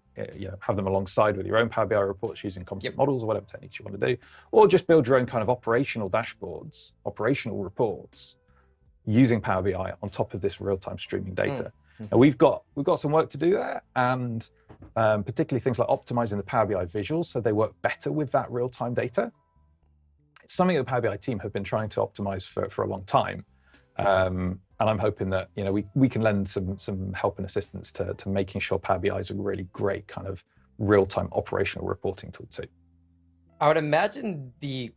have them alongside with your own Power BI reports using composite models or whatever techniques you want to do, or just build your own kind of operational dashboards, operational reports using Power BI on top of this real-time streaming data. And we've got some work to do there, and particularly things like optimizing the Power BI visuals so they work better with that real-time data. It's something that the Power BI team have been trying to optimize for a long time. And I'm hoping that we can lend some help and assistance to making sure Power BI is a really great kind of real-time operational reporting tool too. I would imagine the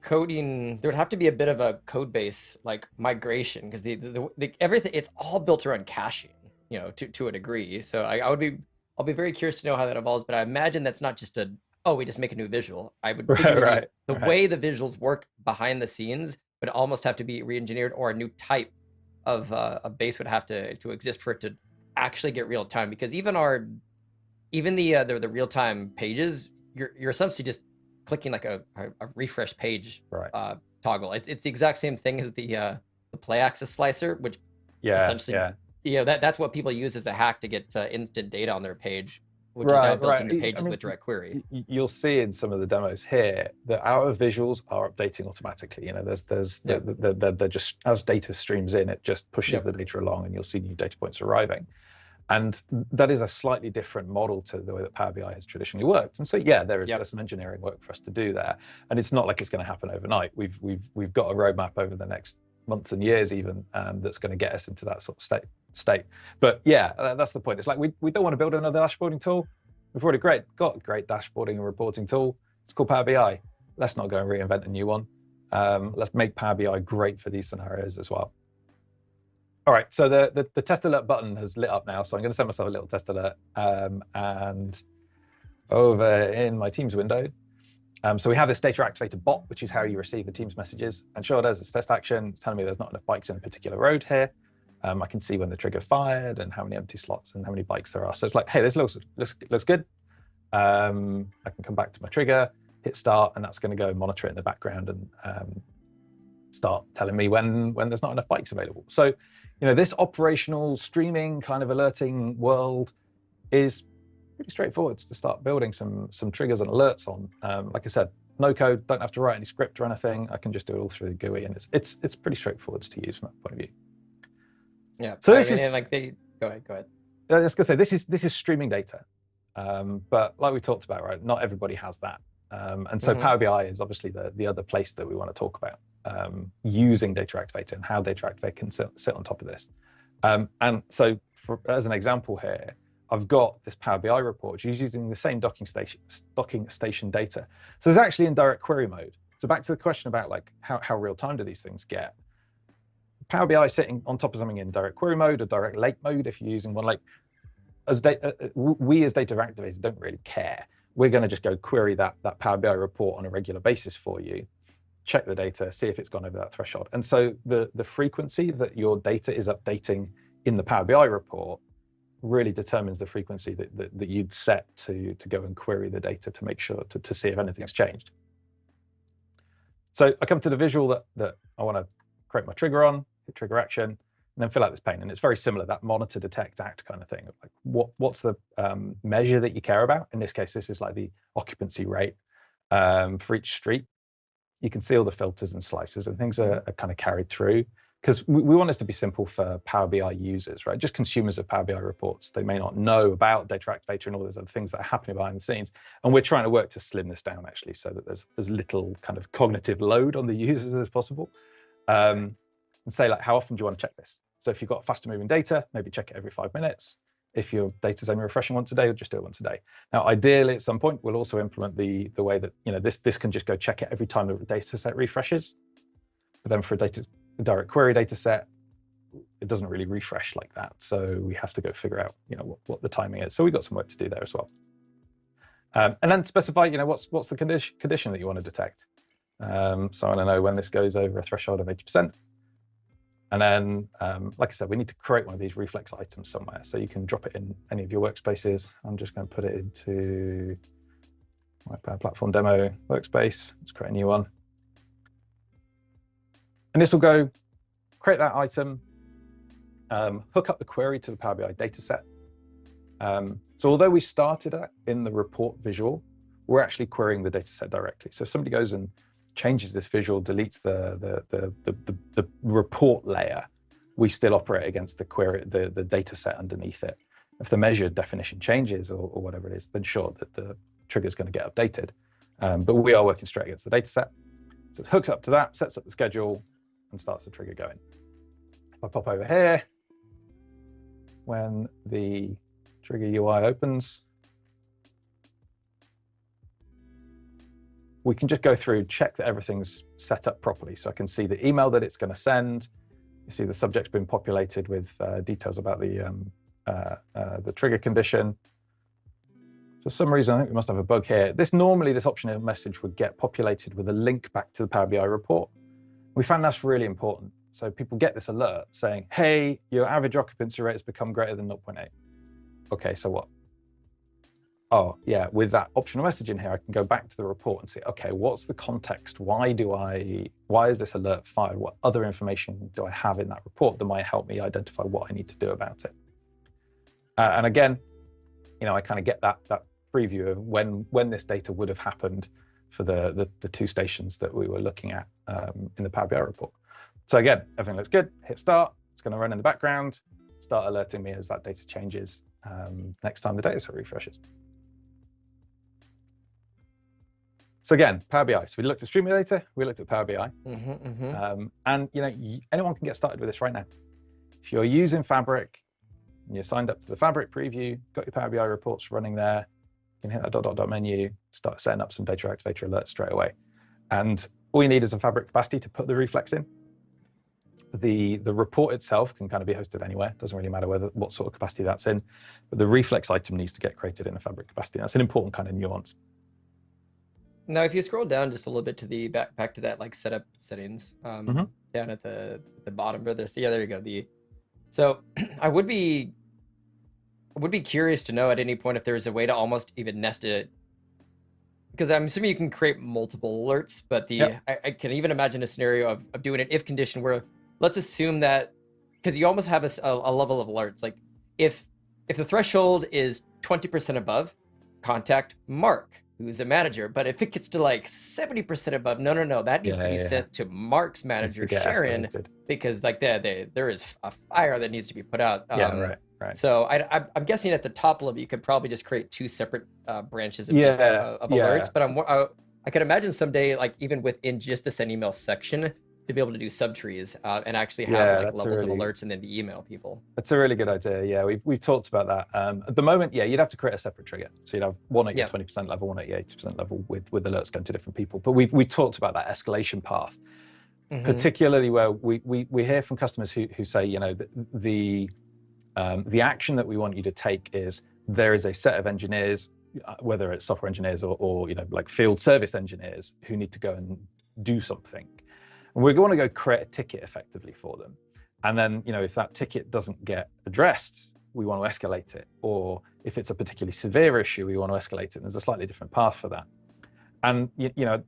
coding, there would have to be a bit of a code base like migration, because the everything, it's all built around caching, to a degree. So I'll be very curious to know how that evolves, but I imagine that's not just we just make a new visual. I would figure the way the visuals work behind the scenes would almost have to be re-engineered, or a new type of a base would have to exist for it to actually get real time. Because even the real time pages, you're essentially just clicking like a refresh page toggle. It's the exact same thing as the play axis slicer, which essentially that's what people use as a hack to get instant data on their page, which is now built into pages with direct query. You'll see in some of the demos here that our visuals are updating automatically. They're just, as data streams in, it just pushes the data along, and you'll see new data points arriving. And that is a slightly different model to the way that Power BI has traditionally worked. And so there's some engineering work for us to do there. And it's not like it's going to happen overnight. We've got a roadmap over the next months and years even that's going to get us into that sort of state. state. But yeah, that's the point. It's like we don't want to build another dashboarding tool. We've already got a great dashboarding and reporting tool. It's called Power BI. Let's not go and reinvent a new one. Let's make Power BI great for these scenarios as well. All right, so the test alert button has lit up now, so I'm going to send myself a little test alert. And over in my Teams window, so we have this Data Activator bot, which is how you receive the Teams messages. And sure, there's this test action. It's telling me there's not enough bikes in a particular road here. I can see when the trigger fired and how many empty slots and how many bikes there are. So it's like, hey, this looks good. I can come back to my trigger, hit start, and that's going to go monitor it in the background and start telling me when there's not enough bikes available. So, you know, this operational streaming kind of alerting world is pretty straightforward to start building some triggers and alerts on. Like I said, no code, don't have to write any script or anything. I can just do it all through the GUI, and it's pretty straightforward to use from that point of view. Yeah. So this is like go ahead. I was gonna say this is streaming data, but like we talked about, right? Not everybody has that, and so Power BI is obviously the other place that we want to talk about, using Data Activator and how Data Activator can sit on top of this. And so, as an example here, I've got this Power BI report, which is using the same docking station data. So it's actually in direct query mode. So back to the question about like how real time do these things get? Power BI sitting on top of something in direct query mode or direct lake mode, if you're using one, like we as Data Activators don't really care. We're going to just go query that Power BI report on a regular basis for you, check the data, see if it's gone over that threshold. And so the frequency that your data is updating in the Power BI report really determines the frequency that you'd set to go and query the data to make sure to see if anything's changed. So I come to the visual that I want to create my trigger on, hit trigger action, and then fill out this pane. And it's very similar, that monitor, detect, act kind of thing. Like what's the measure that you care about? In this case, this is like the occupancy rate for each street. You can see all the filters and slices and things are kind of carried through, because we want this to be simple for Power BI users, right? Just consumers of Power BI reports. They may not know about Data Activator and all those other things that are happening behind the scenes. And we're trying to work to slim this down actually, so that there's as little kind of cognitive load on the users as possible. And say like, how often do you want to check this? So if you've got faster moving data, maybe check it every 5 minutes. If your data's only refreshing once a day, we'll just do it once a day. Now, ideally, at some point, we'll also implement the way that, you know, this can just go check it every time the data set refreshes. But then for a direct query data set, it doesn't really refresh like that. So we have to go figure out, you know, what the timing is. So we've got some work to do there as well. And then specify, you know, what's the condition that you want to detect. So I want to know when this goes over a threshold of 80%. And then, like I said, we need to create one of these reflex items somewhere. So you can drop it in any of your workspaces. I'm just going to put it into my Power Platform demo workspace. Let's create a new one. And this will go create that item, hook up the query to the Power BI dataset. So although we started in the report visual, we're actually querying the dataset directly. So if somebody goes and changes this visual, deletes the report layer, we still operate against the query, the data set underneath it. If the measured definition changes or whatever it is, then sure that the trigger is going to get updated. But we are working straight against the data set. So it hooks up to that, sets up the schedule, and starts the trigger going. If I pop over here, when the trigger UI opens, we can just go through, check that everything's set up properly. So I can see the email that it's going to send. You see the subject's been populated with details about the trigger condition. For some reason, I think we must have a bug here. This optional message would get populated with a link back to the Power BI report. We found that's really important. So people get this alert saying, hey, your average occupancy rate has become greater than 0.8. Okay, so what? Oh yeah, with that optional message in here, I can go back to the report and say, okay, what's the context? Why is this alert fired? What other information do I have in that report that might help me identify what I need to do about it? And again, you know, I kind of get that preview of when this data would have happened for the two stations that we were looking at in the Power BI report. So again, everything looks good. Hit start. It's going to run in the background, start alerting me as that data changes next time the data set refreshes. So again, Power BI. So we looked at streaming data, we looked at Power BI. And you know, anyone can get started with this right now. If you're using Fabric, and you're signed up to the Fabric preview, got your Power BI reports running there, you can hit that dot menu, start setting up some Data Activator alerts straight away. And all you need is a Fabric capacity to put the reflex in. The report itself can kind of be hosted anywhere. Doesn't really matter what sort of capacity that's in, but the reflex item needs to get created in a Fabric capacity. That's an important kind of nuance. Now, if you scroll down just a little bit to the back to that like setup settings, down at the bottom for this, yeah, there you go. So I would be curious to know at any point if there's a way to almost even nest it, because I'm assuming you can create multiple alerts, but I can even imagine a scenario of doing an if condition where, let's assume that, because you almost have a level of alerts, like if the threshold is 20% above, contact Mark, who's a manager. But if it gets to like 70% above, no, that needs to be sent to Mark's manager, Sharon, because like there is a fire that needs to be put out. Right. So I'm guessing at the top level, you could probably just create two separate branches of alerts. But I could imagine someday, like even within just the send email section, to be able to do subtrees and actually have like levels of alerts and then the email people. That's a really good idea. Yeah, we've talked about that. At the moment, you'd have to create a separate trigger. So you'd have one at your 20% level, one at your 80% level with alerts going to different people. But we talked about that escalation path, particularly where we hear from customers who say, you know, the action that we want you to take is there is a set of engineers, whether it's software engineers or you know, like field service engineers who need to go and do something. And we're going to go create a ticket effectively for them. And then, you know, if that ticket doesn't get addressed, we want to escalate it. Or if it's a particularly severe issue, we want to escalate it. And there's a slightly different path for that. And, you know,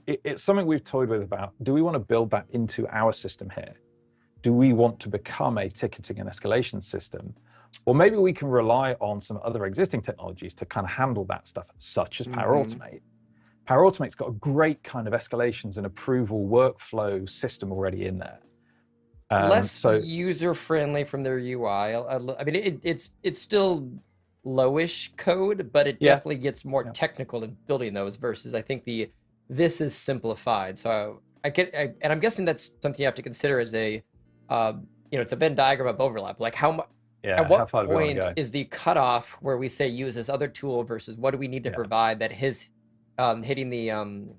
it's something we've toyed with about, do we want to build that into our system here? Do we want to become a ticketing and escalation system? Or maybe we can rely on some other existing technologies to kind of handle that stuff, such as Power Automate. Power Automate's got a great kind of escalations and approval workflow system already in there. Less user-friendly from their UI. I mean, it's still lowish code, but it definitely gets more technical in building those versus I think this is simplified. So and I'm guessing that's something you have to consider as a, you know, it's a Venn diagram of overlap. Like at what point is the cutoff where we say use this other tool versus what do we need to provide that his hitting the I'm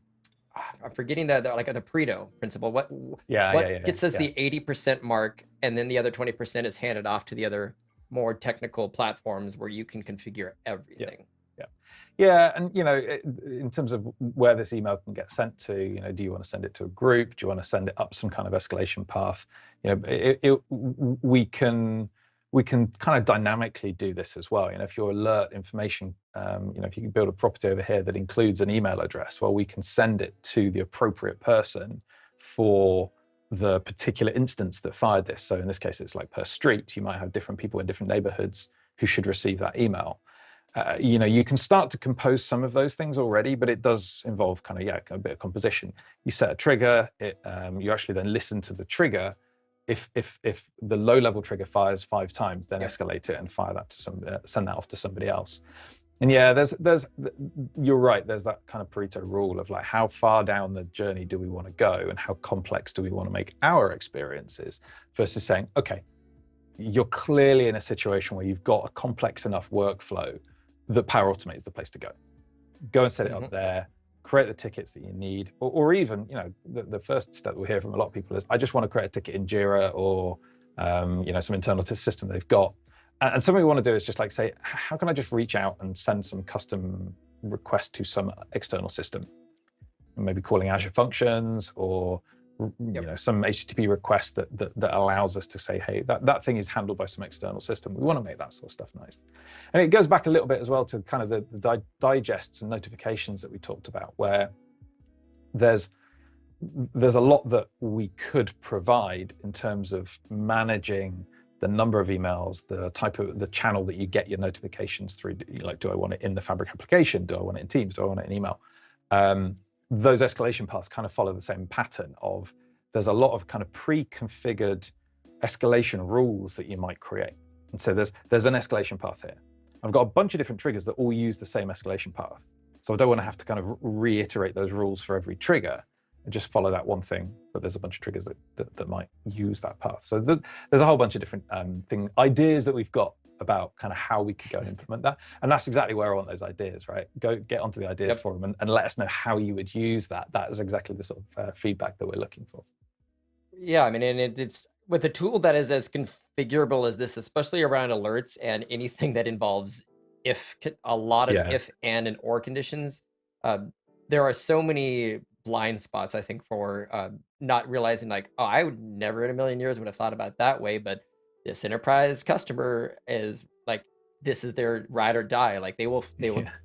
forgetting the Pareto principle. What gets us the 80% mark, and then the other 20% is handed off to the other more technical platforms where you can configure everything. Yeah, and you know, in terms of where this email can get sent to, you know, do you want to send it to a group? Do you want to send it up some kind of escalation path? You know, we can kind of dynamically do this as well. You know, if your alert information, you know, if you can build a property over here that includes an email address, well, we can send it to the appropriate person for the particular instance that fired this. So in this case, it's like per street. You might have different people in different neighborhoods who should receive that email. You know, you can start to compose some of those things already, but it does involve kind of a bit of composition. You set a trigger. You actually then listen to the trigger. If the low-level trigger fires 5 times, then escalate it and fire that to send that off to somebody else. And you're right. There's that kind of Pareto rule of like, how far down the journey do we want to go, and how complex do we want to make our experiences, versus saying, okay, you're clearly in a situation where you've got a complex enough workflow that Power Automate is the place to go. Go and set it up there. Create the tickets that you need, or even, you know, the first step we hear from a lot of people is, I just want to create a ticket in Jira or, you know, some internal system they've got. And something we want to do is just like say, how can I just reach out and send some custom request to some external system? Maybe calling Azure Functions or, you know, some HTTP request that allows us to say, hey, that thing is handled by some external system. We want to make that sort of stuff nice. And it goes back a little bit as well to kind of the digests and notifications that we talked about, where there's a lot that we could provide in terms of managing the number of emails, the channel that you get your notifications through. Like, do I want it in the Fabric application? Do I want it in Teams? Do I want it in email? Those escalation paths kind of follow the same pattern of, there's a lot of kind of pre-configured escalation rules that you might create. And so there's an escalation path here. I've got a bunch of different triggers that all use the same escalation path. So I don't want to have to kind of reiterate those rules for every trigger. and just follow that one thing, but there's a bunch of triggers that might use that path. So there's a whole bunch of different ideas that we've got about kind of how we could go and implement that. And that's exactly where I want those ideas, right? Go get onto the ideas forum and let us know how you would use that. That is exactly the sort of feedback that we're looking for. Yeah, I mean, and it's with a tool that is as configurable as this, especially around alerts and anything that involves a lot of if and or conditions. There are so many blind spots, I think, for not realizing like, oh, I would never in a million years would have thought about it that way, but this enterprise customer is like, this is their ride or die. Like they will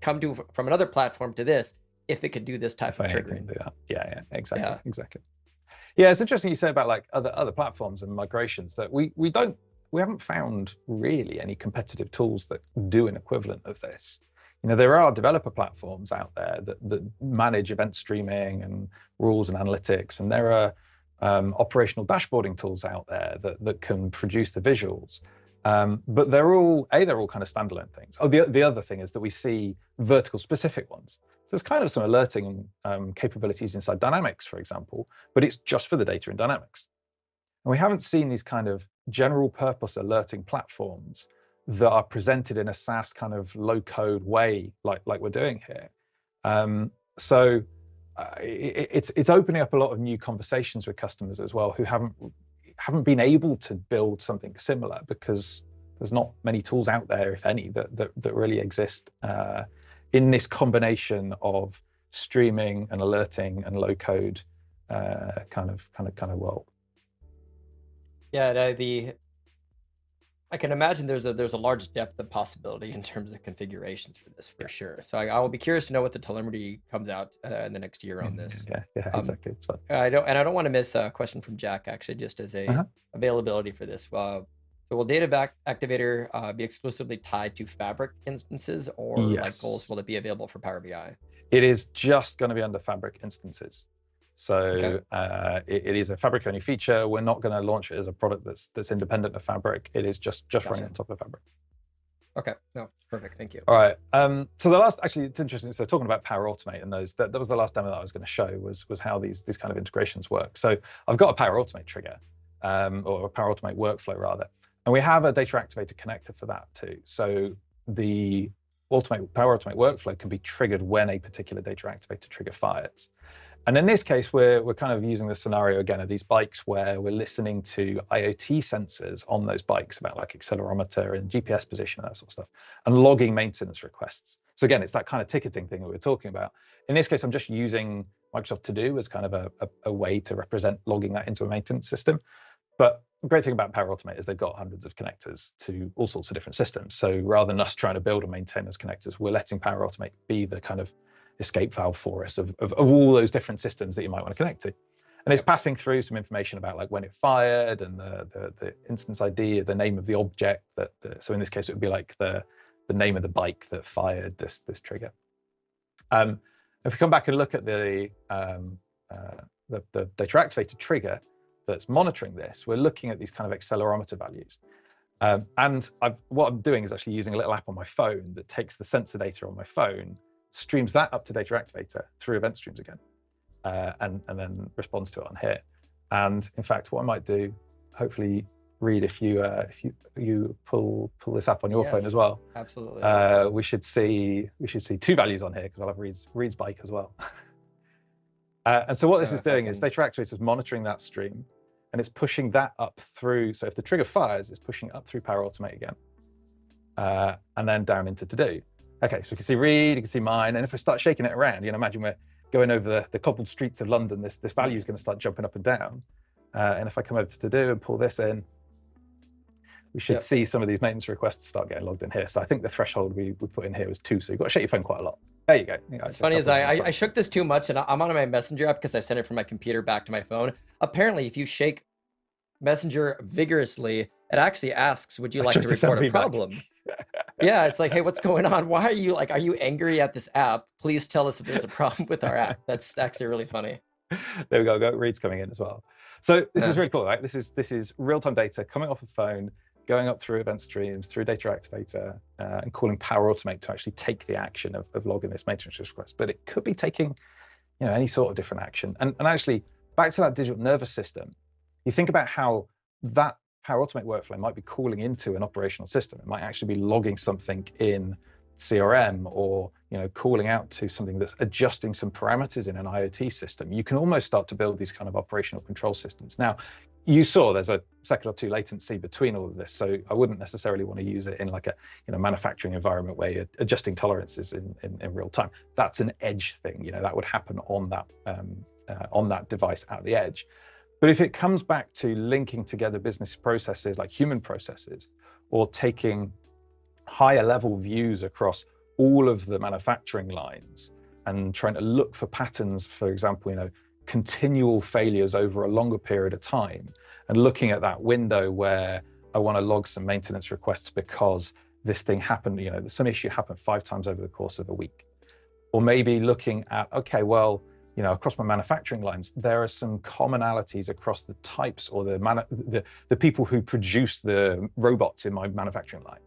come to from another platform to this if it could do this type of triggering. Yeah, exactly. Yeah, it's interesting you say about like other platforms and migrations that we haven't found really any competitive tools that do an equivalent of this. You know, there are developer platforms out there that manage event streaming and rules and analytics, and there are operational dashboarding tools out there that can produce the visuals. But they're all kind of standalone things. Oh, the other thing is that we see vertical specific ones. So there's kind of some alerting capabilities inside Dynamics, for example, but it's just for the data in Dynamics. And we haven't seen these kind of general purpose alerting platforms that are presented in a SaaS kind of low code way, like we're doing here. So it's opening up a lot of new conversations with customers as well who haven't been able to build something similar because there's not many tools out there, if any, that really exist in this combination of streaming and alerting and low code kind of world. Yeah, I can imagine there's a large depth of possibility in terms of configurations for this, for sure. So I will be curious to know what the telemetry comes out in the next year on this. Yeah, exactly. It's fun. I don't want to miss a question from Jack, actually, just as a availability for this. So will Data Activator be exclusively tied to Fabric instances, or like goals, will it be available for Power BI? It is just going to be under Fabric instances. So it is a Fabric only feature. We're not going to launch it as a product that's independent of Fabric. It is just running on top of Fabric. Okay, no, perfect. Thank you. All right. So the last, actually, it's interesting. So talking about Power Automate and those, that was the last demo that I was going to show was how these kind of integrations work. So I've got a Power Automate trigger, or a Power Automate workflow rather, and we have a Data Activator connector for that too. So the Power Automate workflow can be triggered when a particular Data Activator trigger fires. And in this case, we're kind of using the scenario again of these bikes where we're listening to IoT sensors on those bikes about like accelerometer and GPS position and that sort of stuff, and logging maintenance requests. So again, it's that kind of ticketing thing that we're talking about. In this case, I'm just using Microsoft To Do as kind of a way to represent logging that into a maintenance system. But the great thing about Power Automate is they've got hundreds of connectors to all sorts of different systems. So rather than us trying to build and maintain those connectors, we're letting Power Automate be the kind of escape valve for us of all those different systems that you might want to connect to. And it's passing through some information about like when it fired and the instance ID, the name of the object so in this case it would be like the name of the bike that fired this trigger. If we come back and look at the Data Activator trigger that's monitoring this, we're looking at these kind of accelerometer values. And what I'm doing is actually using a little app on my phone that takes the sensor data on my phone, streams that up to Data Activator through event streams again, and then responds to it on here. And in fact, what I might do, hopefully, Reed, if you pull this up on your phone as well, absolutely, we should see two values on here because I'll have Reed's bike as well. And so what this is doing is Data Activator is monitoring that stream, and it's pushing that up through. So if the trigger fires, it's pushing it up through Power Automate again, and then down into To Do. Okay, so you can see Reed, you can see mine, and if I start shaking it around, imagine we're going over the cobbled streets of London, this value is going to start jumping up and down. And if I come over to Do and pull this in, we should see some of these maintenance requests start getting logged in here. So I think the threshold we put in here was 2, so you've got to shake your phone quite a lot. There you go. It's funny as I shook this too much, and I'm on my Messenger app because I sent it from my computer back to my phone. Apparently, if you shake Messenger vigorously, it actually asks, would you like to report a problem? Yeah, it's like, hey, what's going on? Why are you angry at this app? Please tell us if there's a problem with our app. That's actually really funny. There we go. Reed's coming in as well. So this is really cool, right? This is real-time data coming off a phone, going up through event streams, through Data Activator, and calling Power Automate to actually take the action of logging this maintenance request. But it could be taking any sort of different action. And actually, back to that digital nervous system, you think about how that Power Automate workflow might be calling into an operational system. It might actually be logging something in CRM, or calling out to something that's adjusting some parameters in an IoT system. You can almost start to build these kind of operational control systems. Now, you saw there's a second or two latency between all of this, so I wouldn't necessarily want to use it in like a manufacturing environment where you're adjusting tolerances in real time. That's an edge thing. That would happen on that device at the edge. But if it comes back to linking together business processes like human processes, or taking higher level views across all of the manufacturing lines and trying to look for patterns, for example, continual failures over a longer period of time, and looking at that window where I want to log some maintenance requests because this thing happened, some issue happened 5 times over the course of a week. Or maybe looking at, okay, well, across my manufacturing lines, there are some commonalities across the types or the people who produce the robots in my manufacturing line.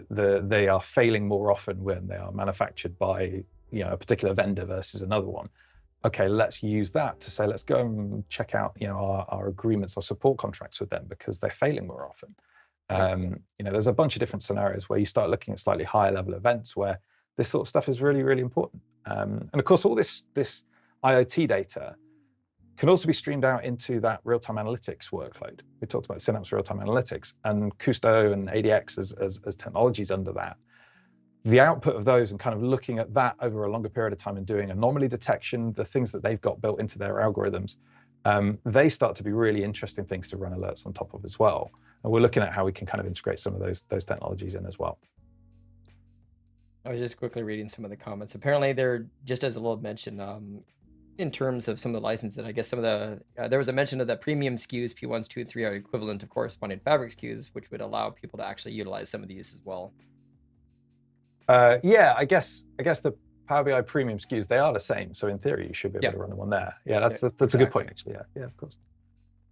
They are failing more often when they are manufactured by a particular vendor versus another one. Okay, let's use that to say, let's go and check out our agreements or support contracts with them because they're failing more often. There's a bunch of different scenarios where you start looking at slightly higher level events where this sort of stuff is really, really important. And of course, all this IoT data can also be streamed out into that real-time analytics workload. We talked about Synapse real-time analytics and Custo and ADX as technologies under that. The output of those and kind of looking at that over a longer period of time and doing anomaly detection, the things that they've got built into their algorithms, they start to be really interesting things to run alerts on top of as well. And we're looking at how we can kind of integrate some of those technologies in as well. I was just quickly reading some of the comments. Apparently, they're just as a little mention in terms of some of the licenses. I guess some of the there was a mention of the premium SKUs P1s, 2, and 3 are equivalent to corresponding Fabric SKUs, which would allow people to actually utilize some of these as well. Yeah, I guess the Power BI premium SKUs, they are the same. So in theory, you should be able to run them on there. Yeah, that's exactly. A good point actually. Yeah, of course.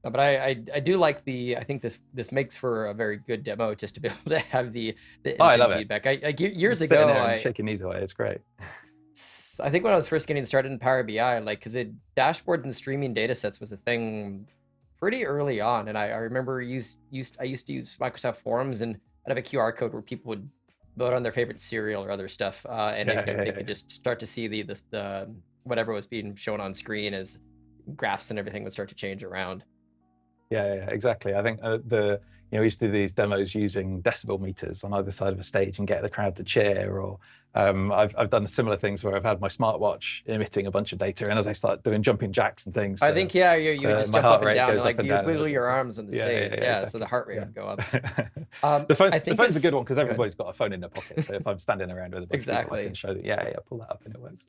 No, but I do like I think this makes for a very good demo, just to be able to have the instant feedback. Years ago, I shaking knees away. It's great. I think when I was first getting started in Power BI, because dashboards and streaming data sets was a thing pretty early on, and I remember I used to use Microsoft Forums, and I'd have a QR code where people would vote on their favorite cereal or other stuff, and they could just start to see the whatever was being shown on screen as graphs and everything would start to change around. Yeah, exactly. I think we used to do these demos using decibel meters on either side of a stage and get the crowd to cheer. Or I've done similar things where I've had my smartwatch emitting a bunch of data, and as I start doing jumping jacks and things, I think you would just jump up and down, and like you wiggle your arms on the stage, exactly. So the heart rate would go up. The phone's a good one because everybody's got a phone in their pocket. So if I'm standing around with a bunch of people, I can show that. Pull that up and it works.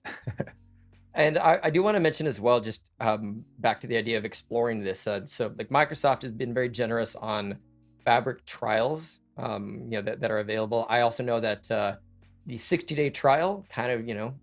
And I do want to mention as well, just back to the idea of exploring this. So like Microsoft has been very generous on Fabric trials, that are available. I also know that the 60-day trial kind of,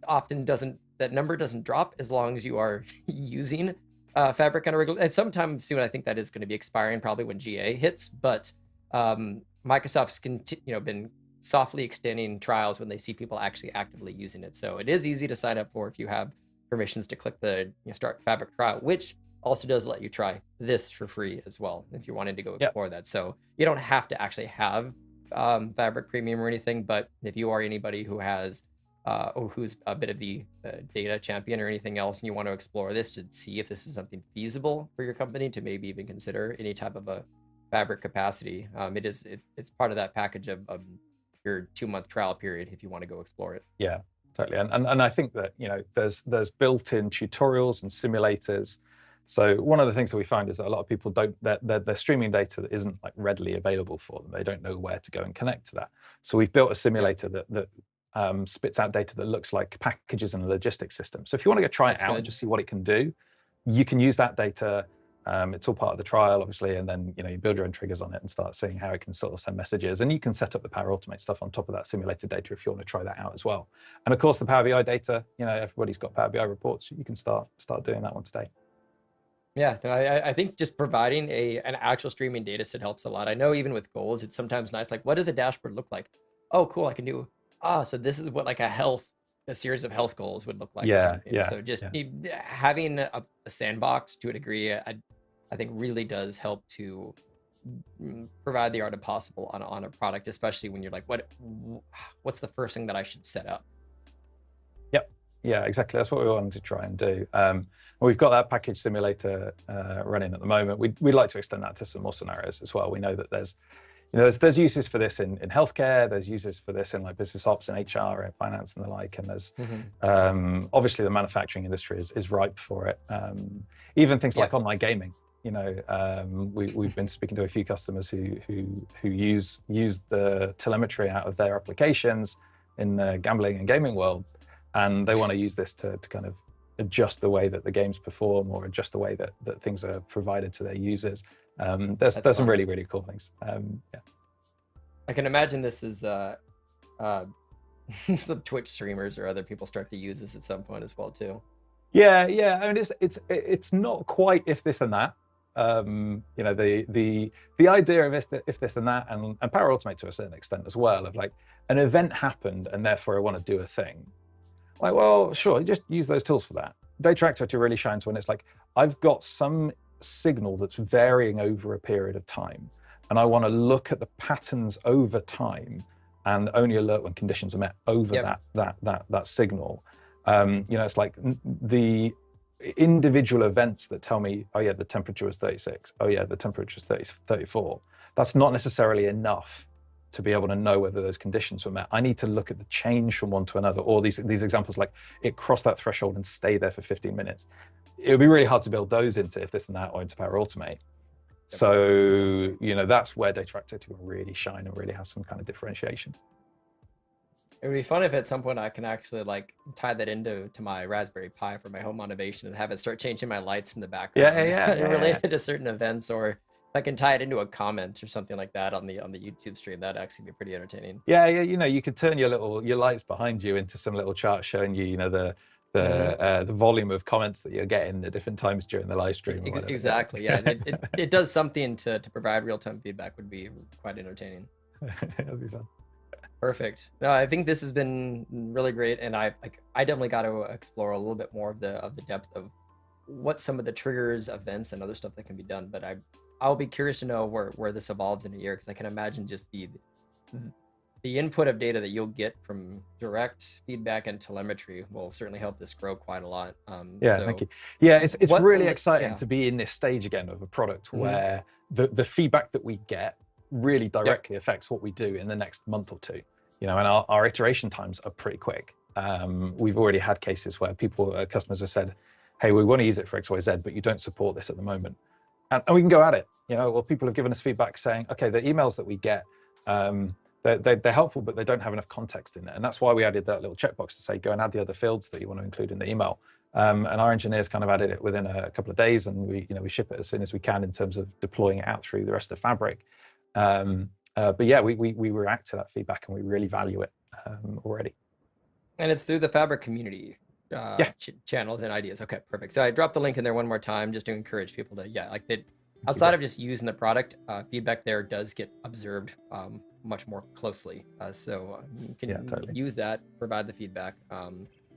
often that number doesn't drop as long as you are using Fabric on a regular. And sometime soon, I think that is going to be expiring, probably when GA hits. But Microsoft's been softly extending trials when they see people actually actively using it. So it is easy to sign up for if you have permissions to click the Start Fabric trial, which also does let you try this for free as well if you're wanting to go explore that. So you don't have to actually have Fabric Premium or anything, but if you are anybody who has or who's a bit of the data champion or anything else, and you want to explore this to see if this is something feasible for your company to maybe even consider any type of a Fabric capacity, it's part of that package of your 2-month trial period if you want to go explore it. Yeah, totally. And I think that there's built-in tutorials and simulators. So one of the things that we find is that a lot of people their streaming data that isn't like readily available for them. They don't know where to go and connect to that. So we've built a simulator that spits out data that looks like packages in a logistics system. So if you want to go try it out and just see what it can do, you can use that data. It's all part of the trial, obviously, and then you build your own triggers on it and start seeing how it can sort of send messages. And you can set up the Power Automate stuff on top of that simulated data if you want to try that out as well. And of course, the Power BI data, everybody's got Power BI reports. You can start doing that one today. Yeah, I think just providing an actual streaming data set helps a lot. I know even with goals, it's sometimes nice. Like, what does a dashboard look like? Oh, cool, I can do. So this is what like a health a series of health goals would look like. Or Yeah, something. yeah, So just yeah. having a sandbox to a degree, I think really does help to provide the art of possible on a product, especially when you're like, what's the first thing that I should set up? Yep. Yeah, exactly. That's what we wanted to try and do. We've got that package simulator running at the moment. We'd like to extend that to some more scenarios as well. We know that there's uses for this in healthcare. There's uses for this in like business ops and HR and finance and the like. And there's obviously the manufacturing industry is ripe for it. Even things like online gaming. We've been speaking to a few customers who use the telemetry out of their applications in the gambling and gaming world, and they want to use this to kind of adjust the way that the games perform or adjust the way that things are provided to their users. There's some really, really cool things. Yeah. I can imagine this is some Twitch streamers or other people start to use this at some point as well too. Yeah. I mean, it's not quite if this and that. The idea of if this and that, and Power Automate to a certain extent as well, of like an event happened and therefore I want to do a thing. Like, well, sure, just use those tools for that. Data Activator really shines when it's like, I've got some signal that's varying over a period of time, and I want to look at the patterns over time and only alert when conditions are met over that signal. It's like the individual events that tell me, oh yeah, the temperature was 36. Oh yeah, the temperature is 34. That's not necessarily enough to be able to know whether those conditions were met. I need to look at the change from one to another, or these examples like it crossed that threshold and stay there for 15 minutes. It would be really hard to build those into if this and that or into Power Automate. So, that's where Data Activator will really shine and really have some kind of differentiation. It would be fun if at some point I can actually like tie that into my Raspberry Pi for my home automation and have it start changing my lights in the background. Related to certain events, or if I can tie it into a comment or something like that on the YouTube stream, that'd actually be pretty entertaining. Yeah, you could turn your lights behind you into some little chart showing you, the volume of comments that you're getting at different times during the live stream. Exactly. Yeah, it does something to provide real-time feedback. Would be quite entertaining. That'd be fun. Perfect. No, I think this has been really great, and I definitely got to explore a little bit more of the depth of what some of the triggers, events, and other stuff that can be done. But I'll be curious to know where this evolves in a year, because I can imagine just the input of data that you'll get from direct feedback and telemetry will certainly help this grow quite a lot. Thank you. Yeah, it's really exciting to be in this stage again of a product where the feedback that we get really directly affects what we do in the next month or two. And our iteration times are pretty quick. We've already had cases where customers have said, hey, we want to use it for XYZ, but you don't support this at the moment. And we can go at it. People have given us feedback saying, okay, the emails that we get, they're helpful, but they don't have enough context in it. And that's why we added that little checkbox to say, go and add the other fields that you want to include in the email. And our engineers kind of added it within a couple of days, and we ship it as soon as we can in terms of deploying it out through the rest of the fabric. But yeah, we react to that feedback and we really value it already. And it's through the Fabric community channels and ideas. Okay, perfect. So I dropped the link in there one more time just to encourage people to, outside of just using the product, feedback there does get observed much more closely. So you can use that, provide the feedback.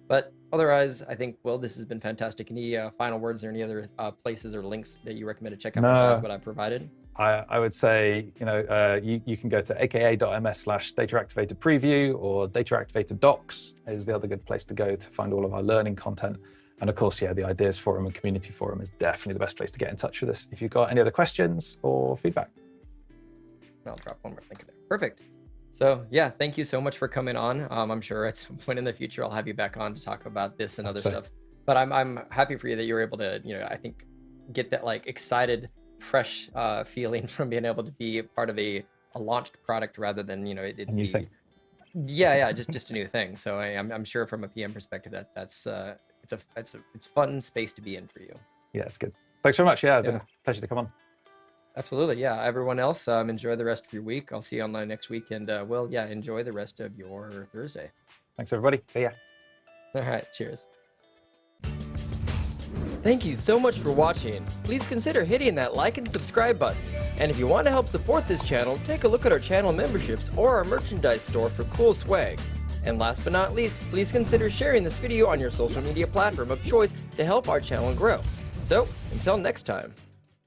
But otherwise, I think, Will, this has been fantastic. Any final words or any other places or links that you recommend to check out besides what I provided? I would say, you can go to aka.ms/Data Activator preview, or Data Activator docs is the other good place to go to find all of our learning content. And of course, the ideas forum and community forum is definitely the best place to get in touch with us if you've got any other questions or feedback. I'll drop one more link there. Perfect. So yeah, thank you so much for coming on. I'm sure at some point in the future, I'll have you back on to talk about this and other stuff. But I'm happy for you that you were able to, I think, get that excited, fresh feeling from being able to be part of a launched product rather than it's a new thing. Just a new thing. So I'm sure from a PM perspective that's it's fun space to be in for you. Yeah, it's good. Thanks very much. It's been a pleasure to come on. Absolutely. Yeah. Everyone else, enjoy the rest of your week. I'll see you online next week, and enjoy the rest of your Thursday. Thanks everybody. See ya. All right. Cheers. Thank you so much for watching. Please consider hitting that like and subscribe button. And if you want to help support this channel, take a look at our channel memberships or our merchandise store for cool swag. And last but not least, please consider sharing this video on your social media platform of choice to help our channel grow. So, until next time.